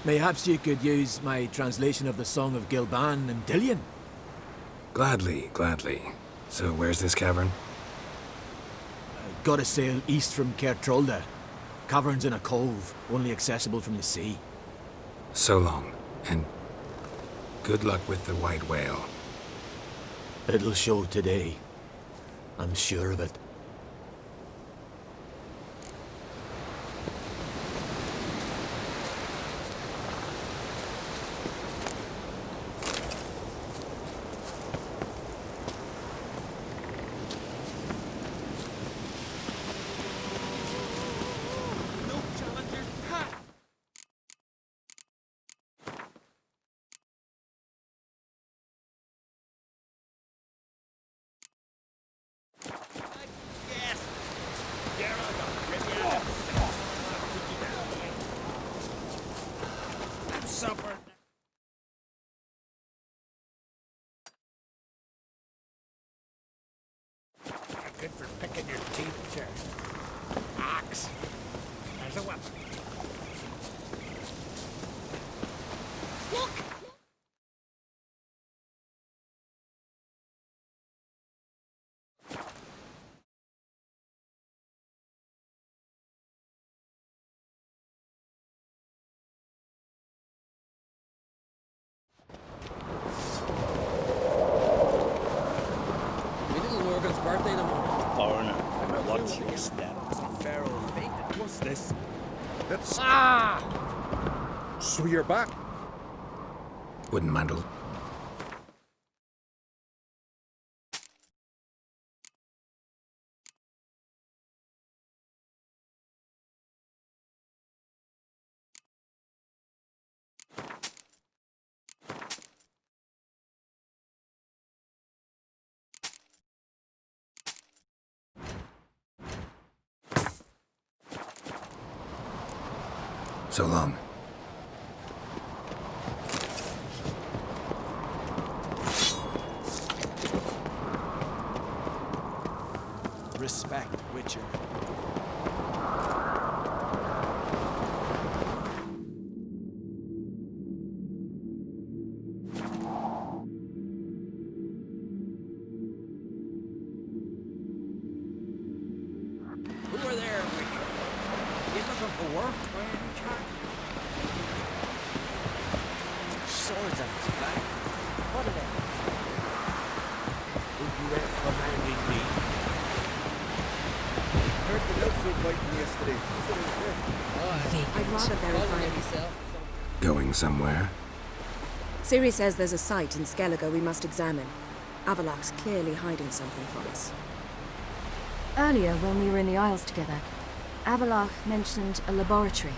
Mayhaps you could use my translation of the Song of Gilban and Dillion? Gladly, gladly. So where's this cavern? Gotta sail east from Kertrolda. Cavern's in a cove, only accessible from the sea. So long, and good luck with the white whale. It'll show today. I'm sure of it. Supper. Good for picking your teeth, sir. Axe. There's a weapon. Look! Birthday tomorrow. Foreigner, watch your step. Pharaoh fainted. What's this? It's... Ah! So you're back? Wouldn't mind a... So long. Respect, Witcher. Who are there, Witcher? You looking for work by any chance? Swords on his back. What are they? Would you ever commanding me? Heard the notes were fighting yesterday. I'd rather verify it. Going somewhere? Ciri says there's a site in Skellige we must examine. Avalok's clearly hiding something from us. Earlier, when we were in the Isles together, Avalok mentioned a laboratory.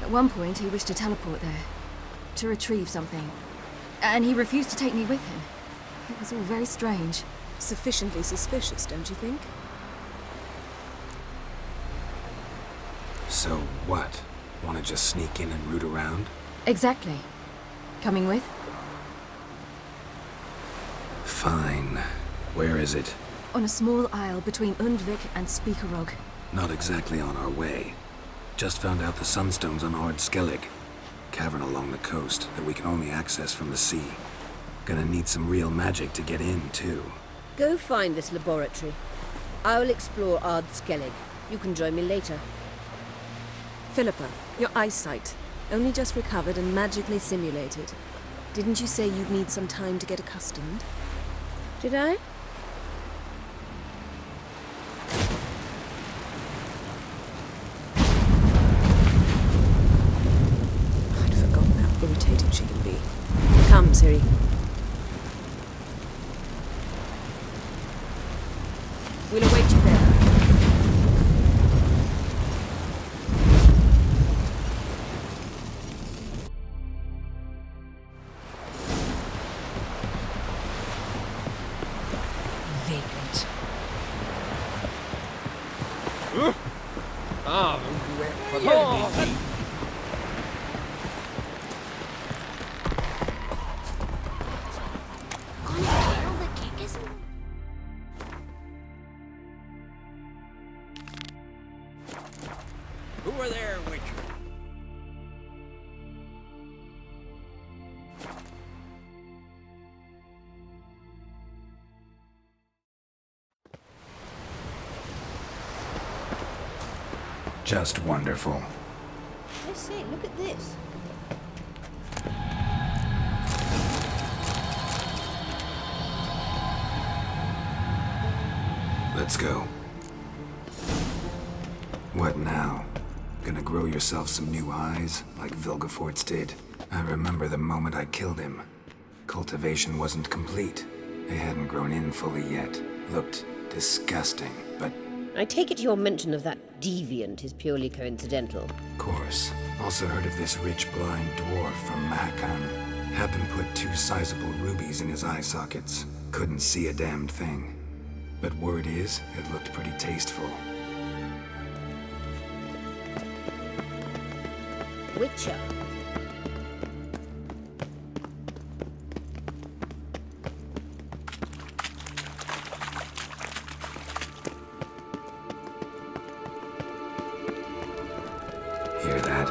At one point, he wished to teleport there, to retrieve something. And he refused to take me with him. It was all very strange. Sufficiently suspicious, don't you think? So what? Want to just sneak in and root around? Exactly. Coming with? Fine. Where is it? On a small isle between Undvik and Speakerog. Not exactly on our way. Just found out the sunstones on Ard Skellig. Cavern along the coast that we can only access from the sea. Gonna need some real magic to get in, too. Go find this laboratory. I will explore Ard Skellig. You can join me later. Philippa, your eyesight. Only just recovered and magically simulated. Didn't you say you'd need some time to get accustomed? Did I? I'd forgotten how irritating she can be. Come, Ciri. We'll await you there. Just wonderful. I say, look at this. Let's go. What now? Gonna grow yourself some new eyes, like Vilgefortz did? I remember the moment I killed him. Cultivation wasn't complete. They hadn't grown in fully yet. Looked disgusting, but... I take it your mention of that deviant is purely coincidental. Of course. Also heard of this rich blind dwarf from Mahakan. Had them put 2 sizable rubies in his eye sockets. Couldn't see a damned thing. But word is, it looked pretty tasteful. Witcher. Hear that?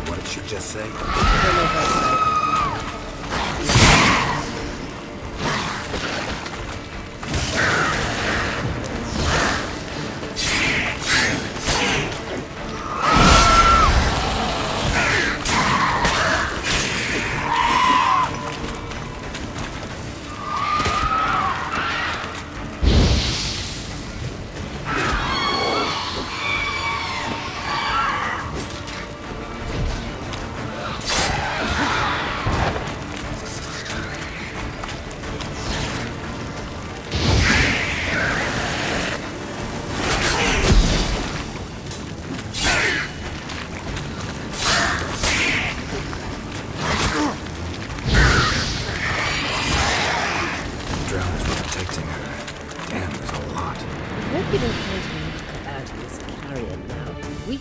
What did she just say?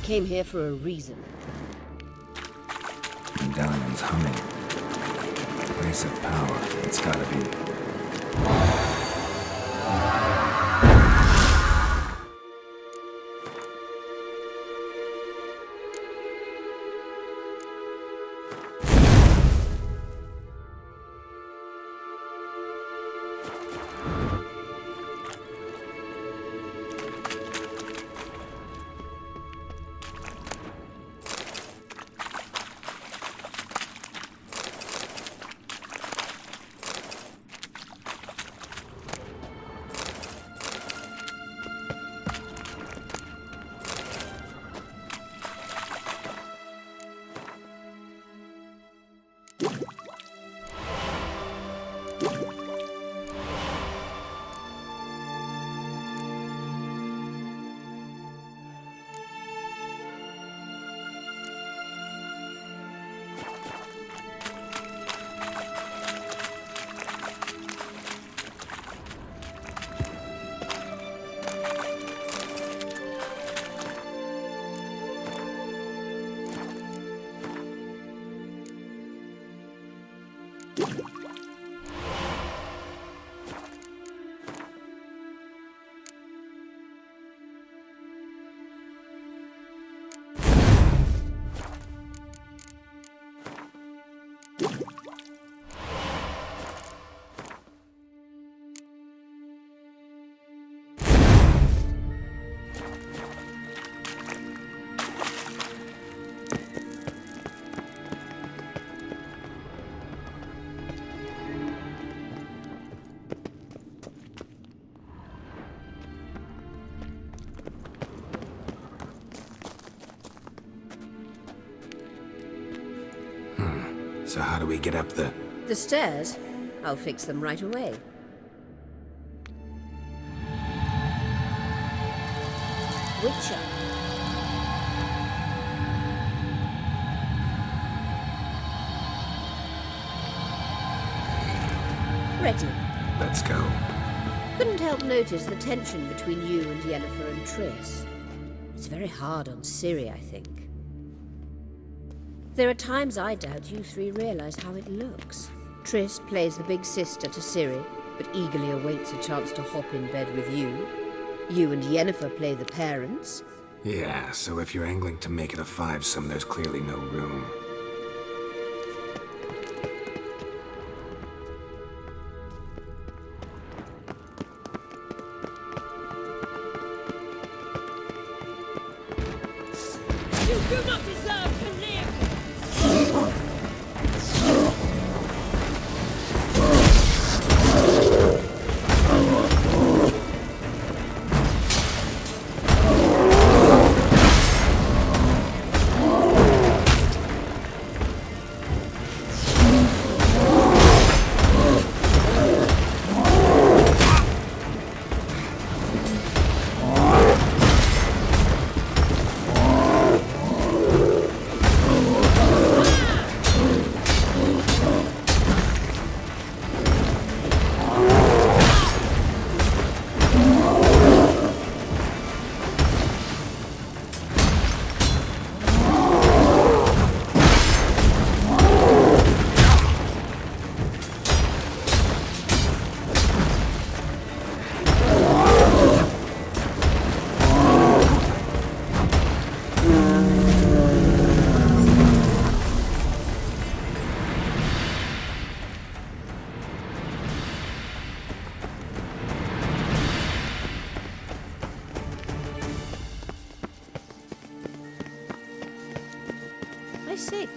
Came here for a reason. Medallion's humming. Place of power. It's gotta be. So how do we get up the... The stairs? I'll fix them right away. Witcher. Ready. Let's go. Couldn't help notice the tension between you and Yennefer and Triss. It's very hard on Ciri, I think. There are times I doubt you three realize how it looks. Triss plays the big sister to Ciri, but eagerly awaits a chance to hop in bed with you. You and Yennefer play the parents. Yeah, so if you're angling to make it a 5-some, there's clearly no room. do not deserve to live! I see.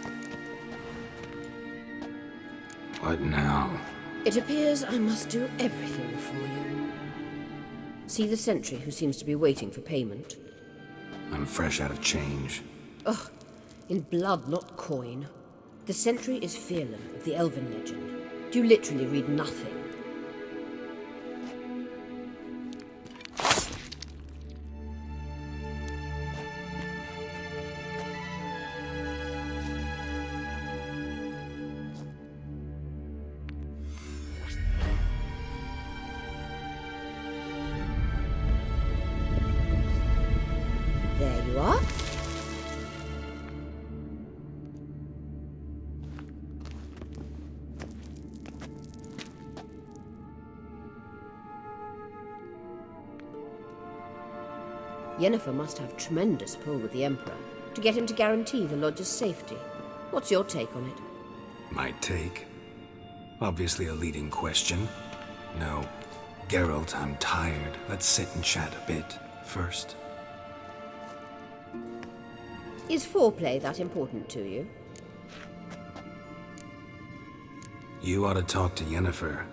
What now? It appears I must do everything for you. See the sentry who seems to be waiting for payment? I'm fresh out of change. Ugh, in blood, not coin. The sentry is Phelan of the Elven legend. You literally read nothing. There you are. Yennefer must have tremendous pull with the Emperor to get him to guarantee the Lodge's safety. What's your take on it? My take? Obviously a leading question. No. Geralt, I'm tired. Let's sit and chat a bit first. Is foreplay that important to you? You ought to talk to Yennefer.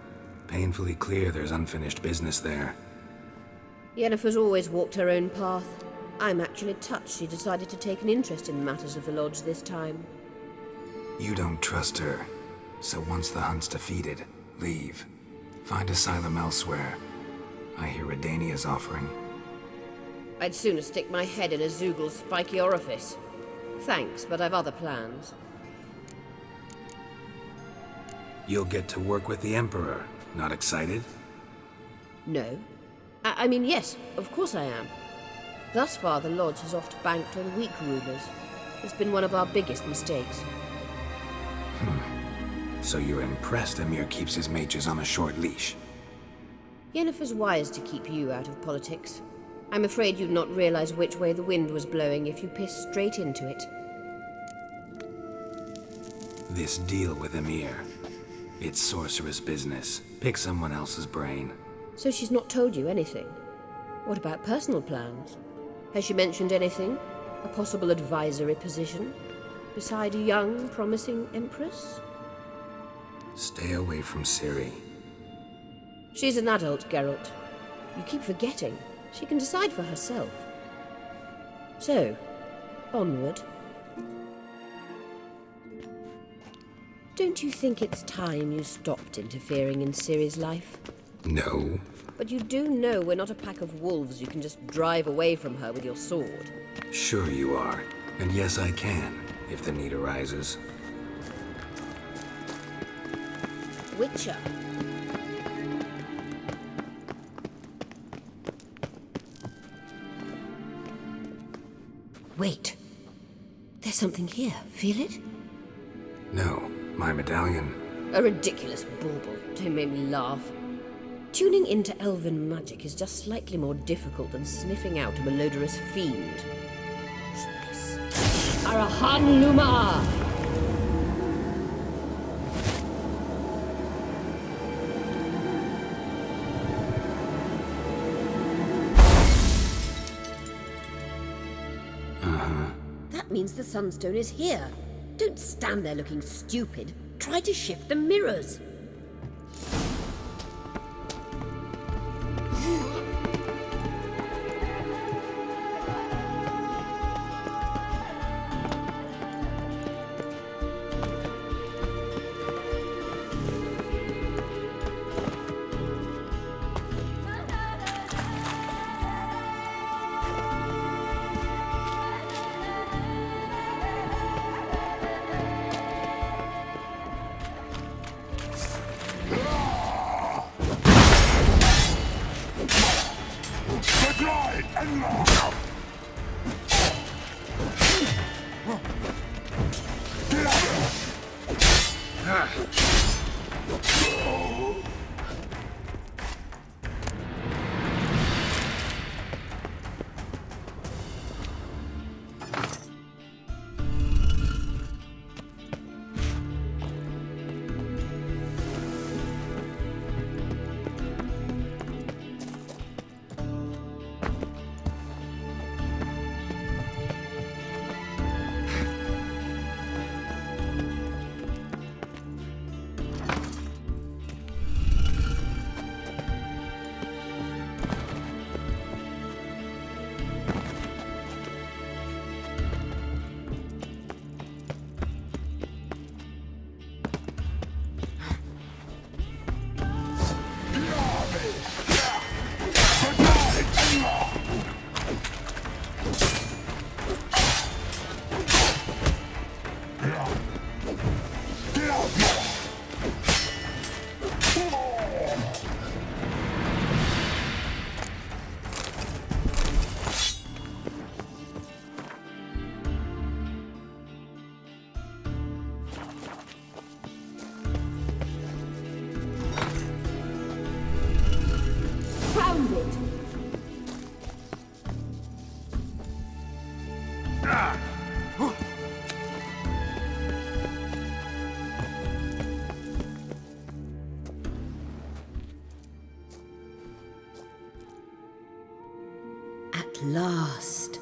Painfully clear there's unfinished business there. Yennefer's always walked her own path. I'm actually touched she decided to take an interest in the matters of the Lodge this time. You don't trust her. So once the hunt's defeated, leave. Find asylum elsewhere. I hear Redania's offering. I'd sooner stick my head in a Zoogl's spiky orifice. Thanks, but I've other plans. You'll get to work with the Emperor. Not excited? No. I mean, yes, of course I am. Thus far, the Lodge has oft banked on weak rulers. It's been one of our biggest mistakes. So you're impressed Emir keeps his mages on a short leash? Yennefer's wise to keep you out of politics. I'm afraid you'd not realize which way the wind was blowing if you pissed straight into it. This deal with Emir. It's sorceress business. Pick someone else's brain. So she's not told you anything? What about personal plans? Has she mentioned anything? A possible advisory position? Beside a young, promising empress? Stay away from Ciri. She's an adult, Geralt. You keep forgetting. She can decide for herself. So, onward. Don't you think it's time you stopped interfering in Ciri's life? No. But you do know we're not a pack of wolves you can just drive away from her with your sword. Sure you are. And yes, I can, if the need arises. Witcher. Wait. There's something here. Feel it? No, my medallion. A ridiculous bauble. Don't make me laugh. Tuning into elven magic is just slightly more difficult than sniffing out a malodorous fiend. Arahan Luma! means the Sunstone is here. Don't stand there looking stupid. Try to shift the mirrors. At last.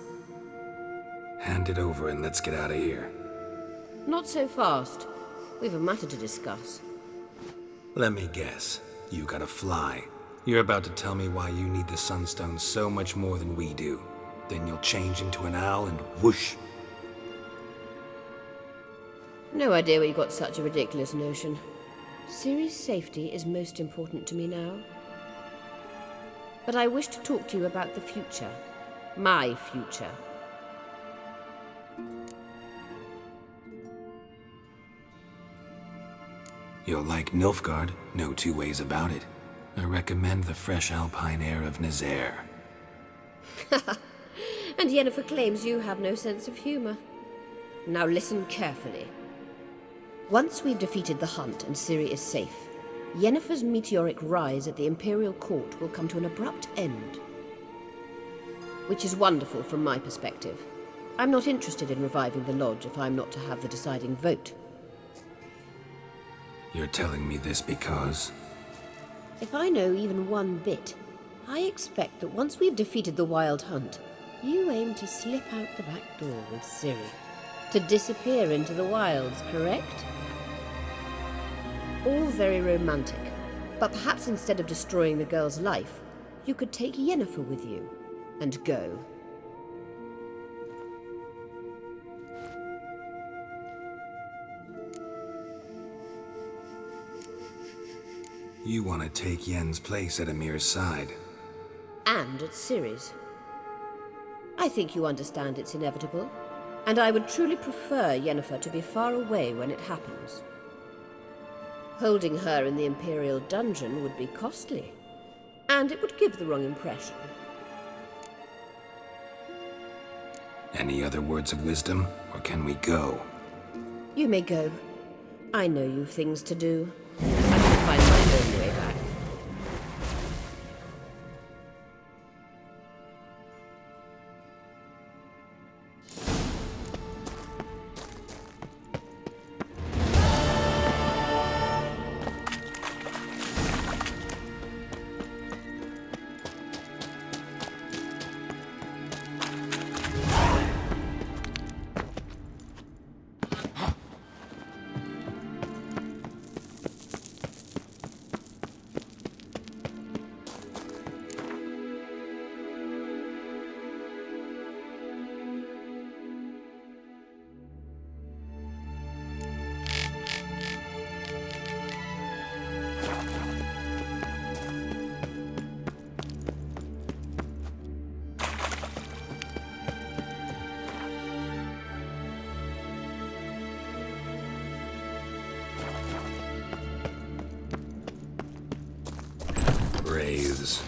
Hand it over and let's get out of here. Not so fast. We've a matter to discuss. Let me guess. You gotta fly. You're about to tell me why you need the Sunstone so much more than we do. Then you'll change into an owl and whoosh. No idea where you got such a ridiculous notion. Ciri's safety is most important to me now. But I wish to talk to you about the future. My future. You'll like Nilfgaard, no two ways about it. I recommend the fresh alpine air of Nazaire. And Yennefer claims you have no sense of humor. Now listen carefully. Once we've defeated the hunt and Ciri is safe, Yennefer's meteoric rise at the Imperial Court will come to an abrupt end. Which is wonderful from my perspective. I'm not interested in reviving the Lodge if I'm not to have the deciding vote. You're telling me this because... If I know even one bit, I expect that once we've defeated the Wild Hunt, you aim to slip out the back door with Ciri. To disappear into the wilds, correct? All very romantic, but perhaps instead of destroying the girl's life, you could take Yennefer with you, and go. You want to take Yen's place at Amir's side. And at Ciri's. I think you understand it's inevitable, and I would truly prefer Yennefer to be far away when it happens. Holding her in the Imperial dungeon would be costly, and it would give the wrong impression. Any other words of wisdom, or can we go? You may go. I know you've things to do. I can find my own way back. is.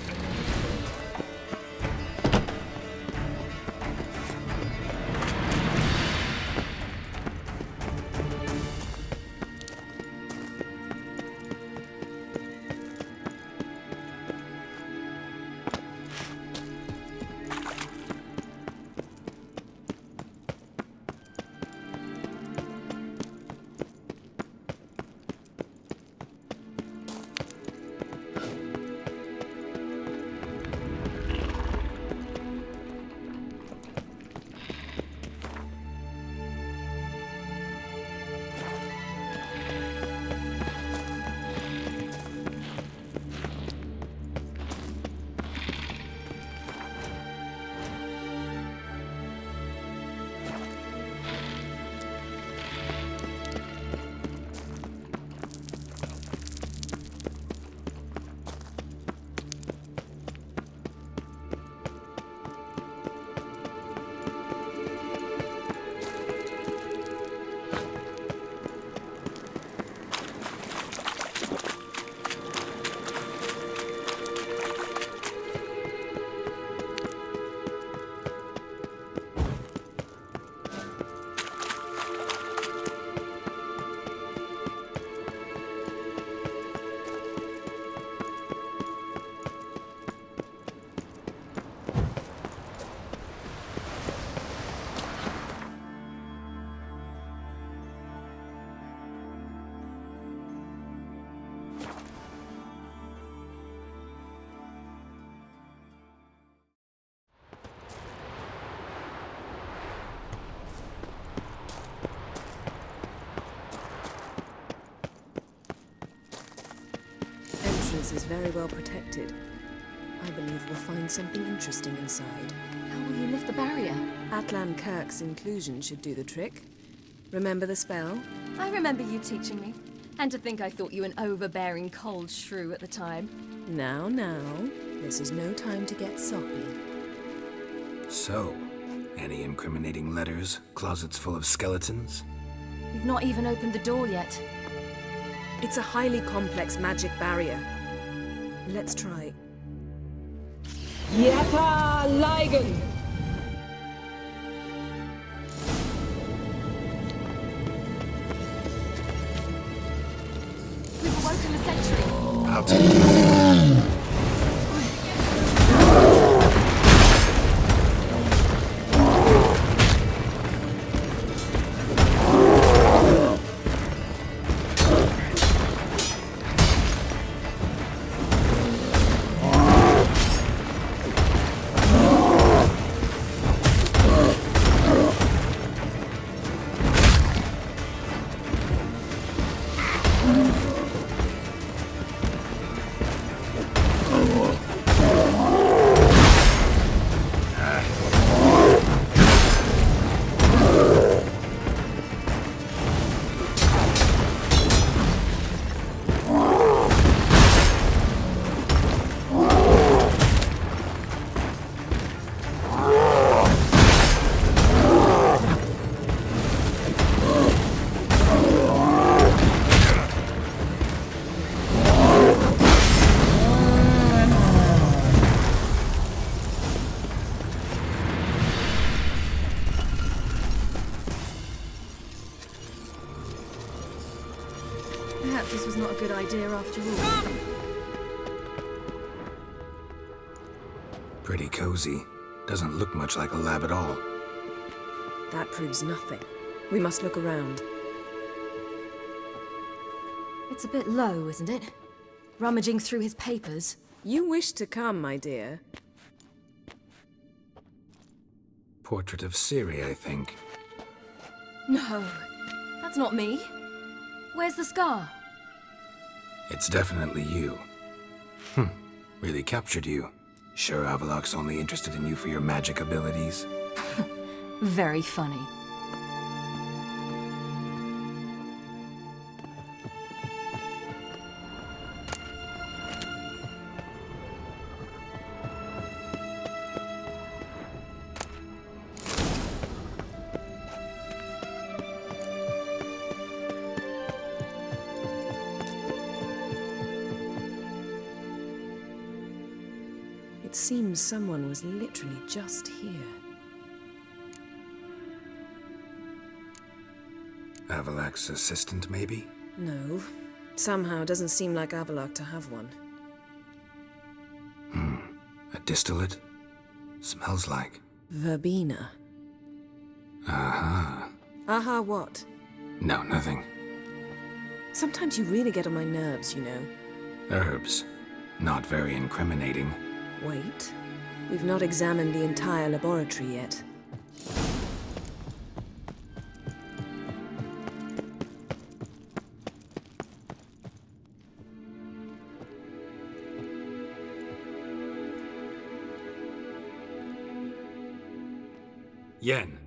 Entrance is very well protected. I believe we'll find something interesting inside. How will you lift the barrier? Atlan Kirk's inclusion should do the trick. Remember the spell? I remember you teaching me. And to think I thought you an overbearing cold shrew at the time. Now, this is no time to get soppy. So, any incriminating letters? Closets full of skeletons? You've not even opened the door yet. It's a highly complex magic barrier. Let's try. Yata Ligen! We've awoken the sentry. I'll take it. Perhaps this was not a good idea after all. Pretty cozy. Doesn't look much like a lab at all. That proves nothing. We must look around. It's a bit low, isn't it? Rummaging through his papers. You wish to come, my dear. Portrait of Ciri, I think. No, that's not me. Where's the scar? It's definitely you. Really captured you. Sure Avalok's only interested in you for your magic abilities? Very funny. It seems someone was literally just here. Avalak's assistant, maybe? No. Somehow it doesn't seem like Avalak to have one. A distillate? Smells like... Verbena. Aha. Aha what? No, nothing. Sometimes you really get on my nerves, you know. Herbs. Not very incriminating. Wait. We've not examined the entire laboratory yet. Yen.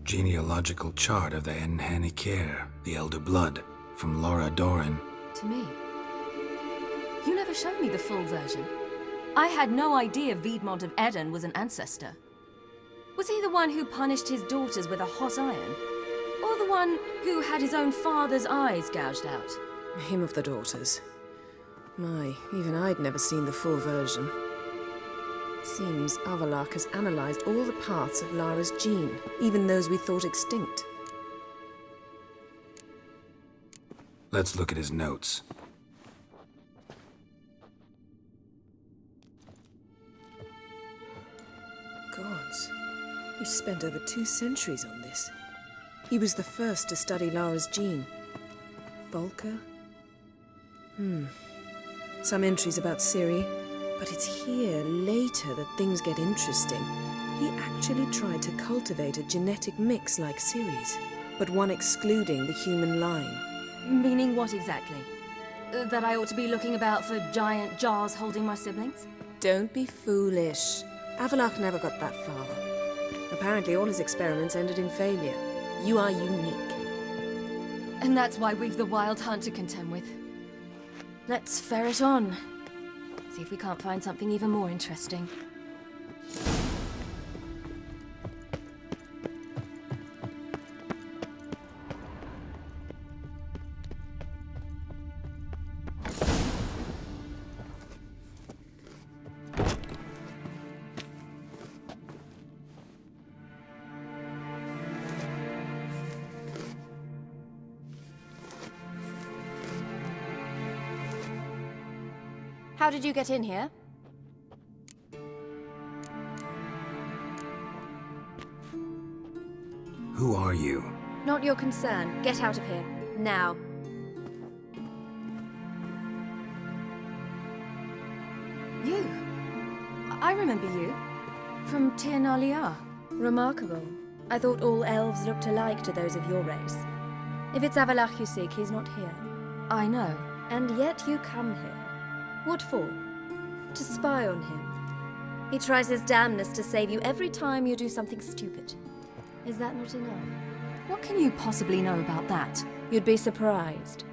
Genealogical chart of the Enhanikir, the Elder Blood, from Laura Doran. To me? You never showed me the full version. I had no idea Vedmont of Eden was an ancestor. Was he the one who punished his daughters with a hot iron? Or the one who had his own father's eyes gouged out? Him of the daughters. My, even I'd never seen the full version. Seems Avalak has analyzed all the parts of Lara's gene, even those we thought extinct. Let's look at his notes. Gods. He spent over 2 centuries on this. He was the first to study Lara's gene. Volker? Some entries about Ciri, but it's here, later, that things get interesting. He actually tried to cultivate a genetic mix like Ciri's, but one excluding the human line. Meaning what exactly? That I ought to be looking about for giant jars holding my siblings? Don't be foolish. Avalak never got that far. Apparently all his experiments ended in failure. You are unique. And that's why we've the Wild Hunt to contend with. Let's ferret on. See if we can't find something even more interesting. How did you get in here? Who are you? Not your concern. Get out of here. Now. You? I remember you. From Tir Nalia. Remarkable. I thought all elves looked alike to those of your race. If it's Avalak you seek, he's not here. I know. And yet you come here. What for? To spy on him. He tries his damnedest to save you every time you do something stupid. Is that not enough? What can you possibly know about that? You'd be surprised.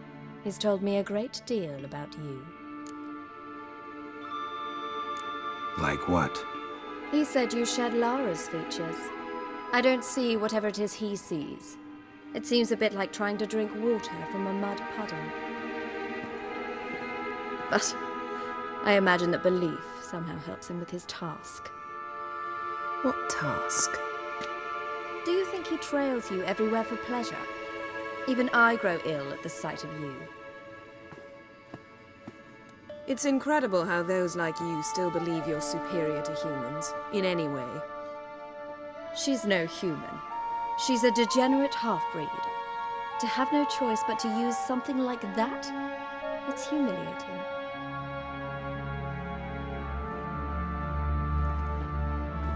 He's told me a great deal about you. Like what? He said you shared Lara's features. I don't see whatever it is he sees. It seems a bit like trying to drink water from a mud puddle. But I imagine that belief somehow helps him with his task. What task? Do you think he trails you everywhere for pleasure? Even I grow ill at the sight of you. It's incredible how those like you still believe you're superior to humans, in any way. She's no human. She's a degenerate half-breed. To have no choice but to use something like that, it's humiliating.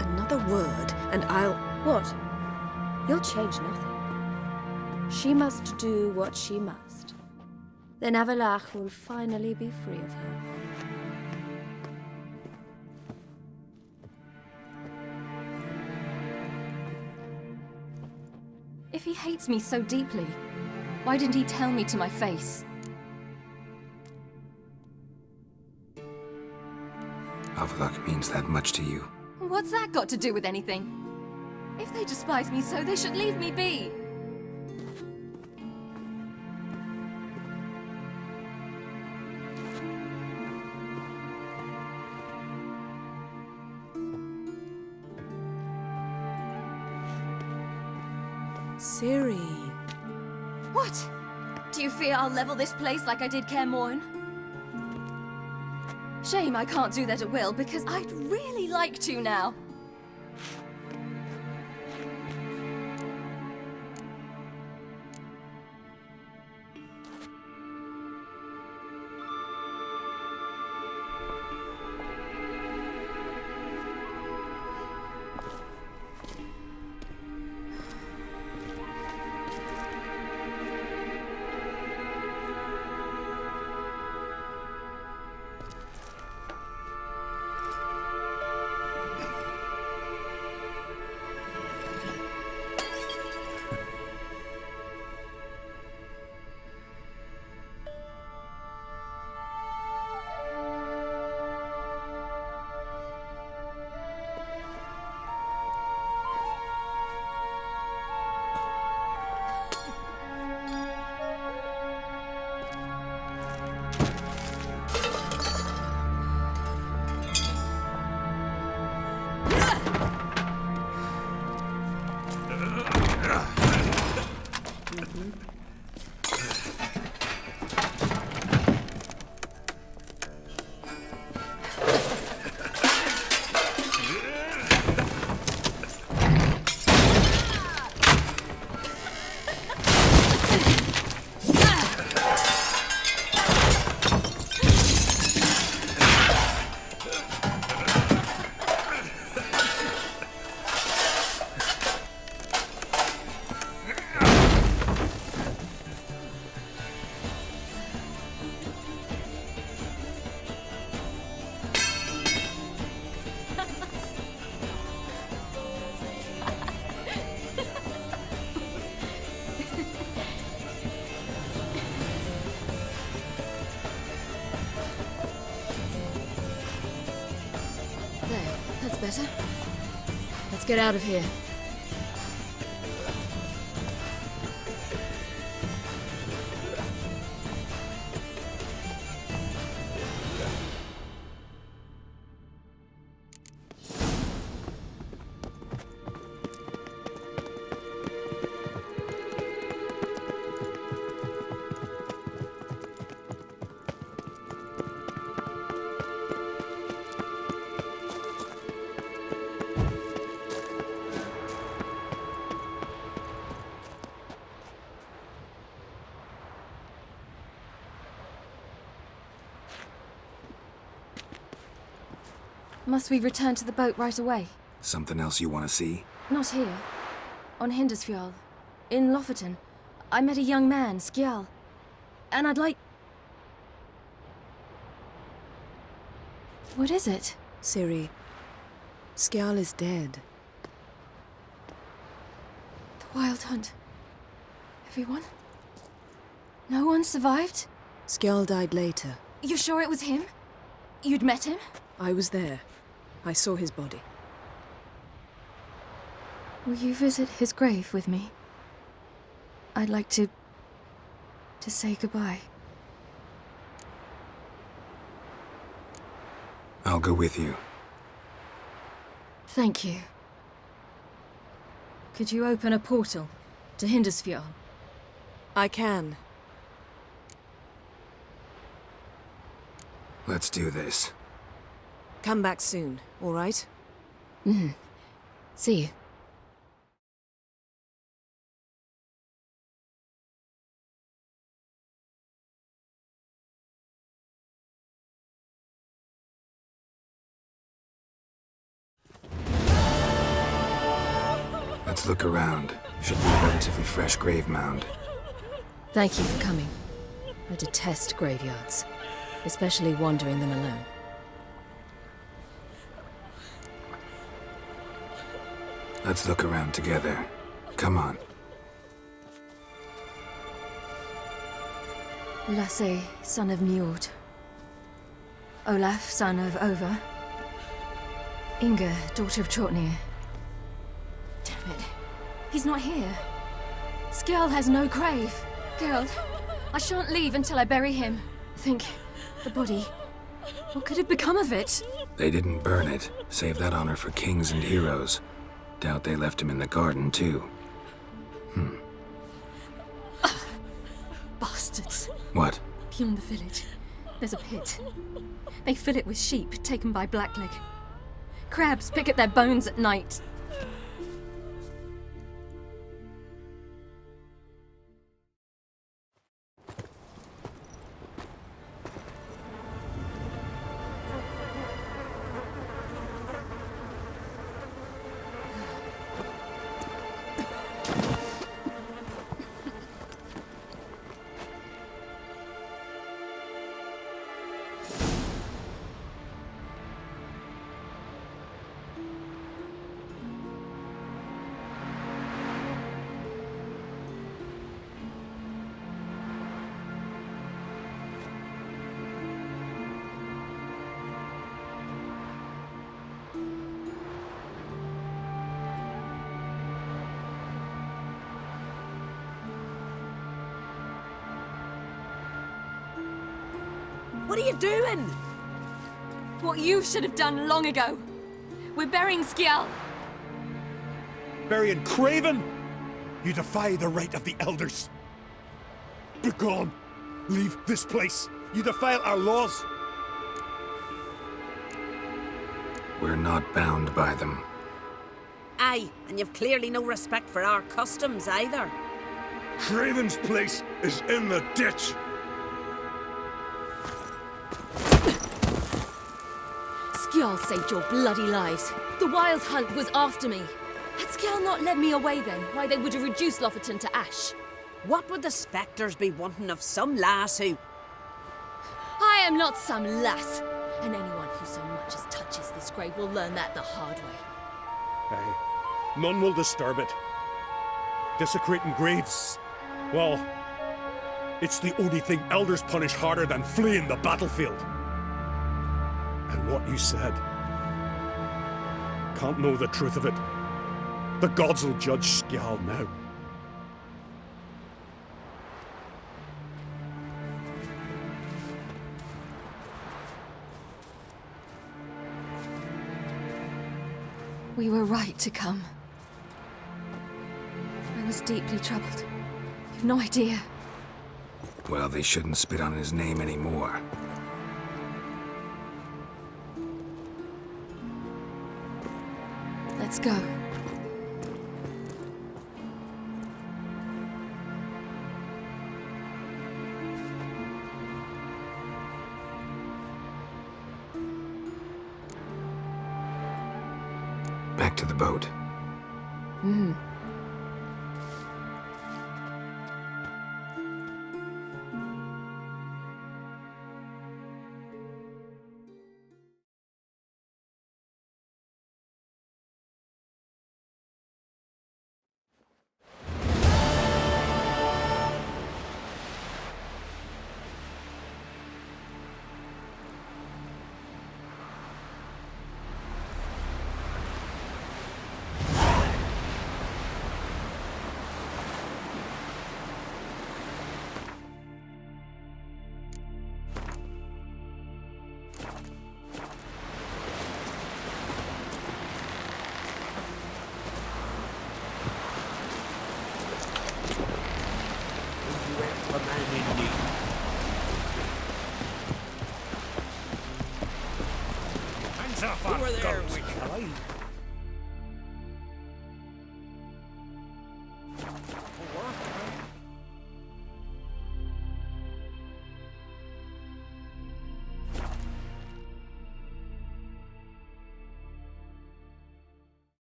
Another word, and I'll... What? You'll change nothing. She must do what she must. Then Avalak will finally be free of her. If he hates me so deeply, why didn't he tell me to my face? Avlok means that much to you. What's that got to do with anything? If they despise me so, they should leave me be. Ciri. What? Do you fear I'll level this place like I did Kaer Morhen? Shame I can't do that at will, because I'd really like to now. Better. Let's get out of here. Must we return to the boat right away? Something else you want to see? Not here. On Hindisfjall. In Lofoten. I met a young man, Skjal. And I'd like... What is it? Ciri. Skjal is dead. The Wild Hunt. Everyone? No one survived? Skjal died later. You sure it was him? You'd met him? I was there. I saw his body. Will you visit his grave with me? I'd like to say goodbye. I'll go with you. Thank you. Could you open a portal to Hindisfjall? I can. Let's do this. Come back soon, all right? See you. Let's look around. Should be a relatively fresh grave mound. Thank you for coming. I detest graveyards, especially wandering them alone. Let's look around together. Come on. Lasse, son of Njord. Olaf, son of Over. Inga, daughter of Trotnir. Damn it. He's not here. Skjall has no grave. Geralt, I shan't leave until I bury him. Think, the body. What could have become of it? They didn't burn it. Save that honor for kings and heroes. Doubt they left him in the garden, too. Bastards. What? Beyond the village, there's a pit. They fill it with sheep taken by Blackleg. Crabs pick at their bones at night. What are you doing? What you should have done long ago. We're burying Skjall. Burying Craven? You defy the right of the elders. Begone! Leave this place. You defile our laws. We're not bound by them. Aye, and you've clearly no respect for our customs either. Craven's place is in the ditch. Skjall saved your bloody lives. The Wild Hunt was after me. Had Skjall not led me away then, why they would have reduced Lofoten to ash. What would the spectres be wanting of some lass who... I am not some lass, and anyone who so much as touches this grave will learn that the hard way. Aye. None will disturb it. Desecrating graves. Well, it's the only thing elders punish harder than fleeing the battlefield. And what you said. Can't know the truth of it. The gods will judge Skjall now. We were right to come. I was deeply troubled. You've no idea. Well, they shouldn't spit on his name anymore. Let's go. Back to the boat. Hands up, Over there, goats. witch.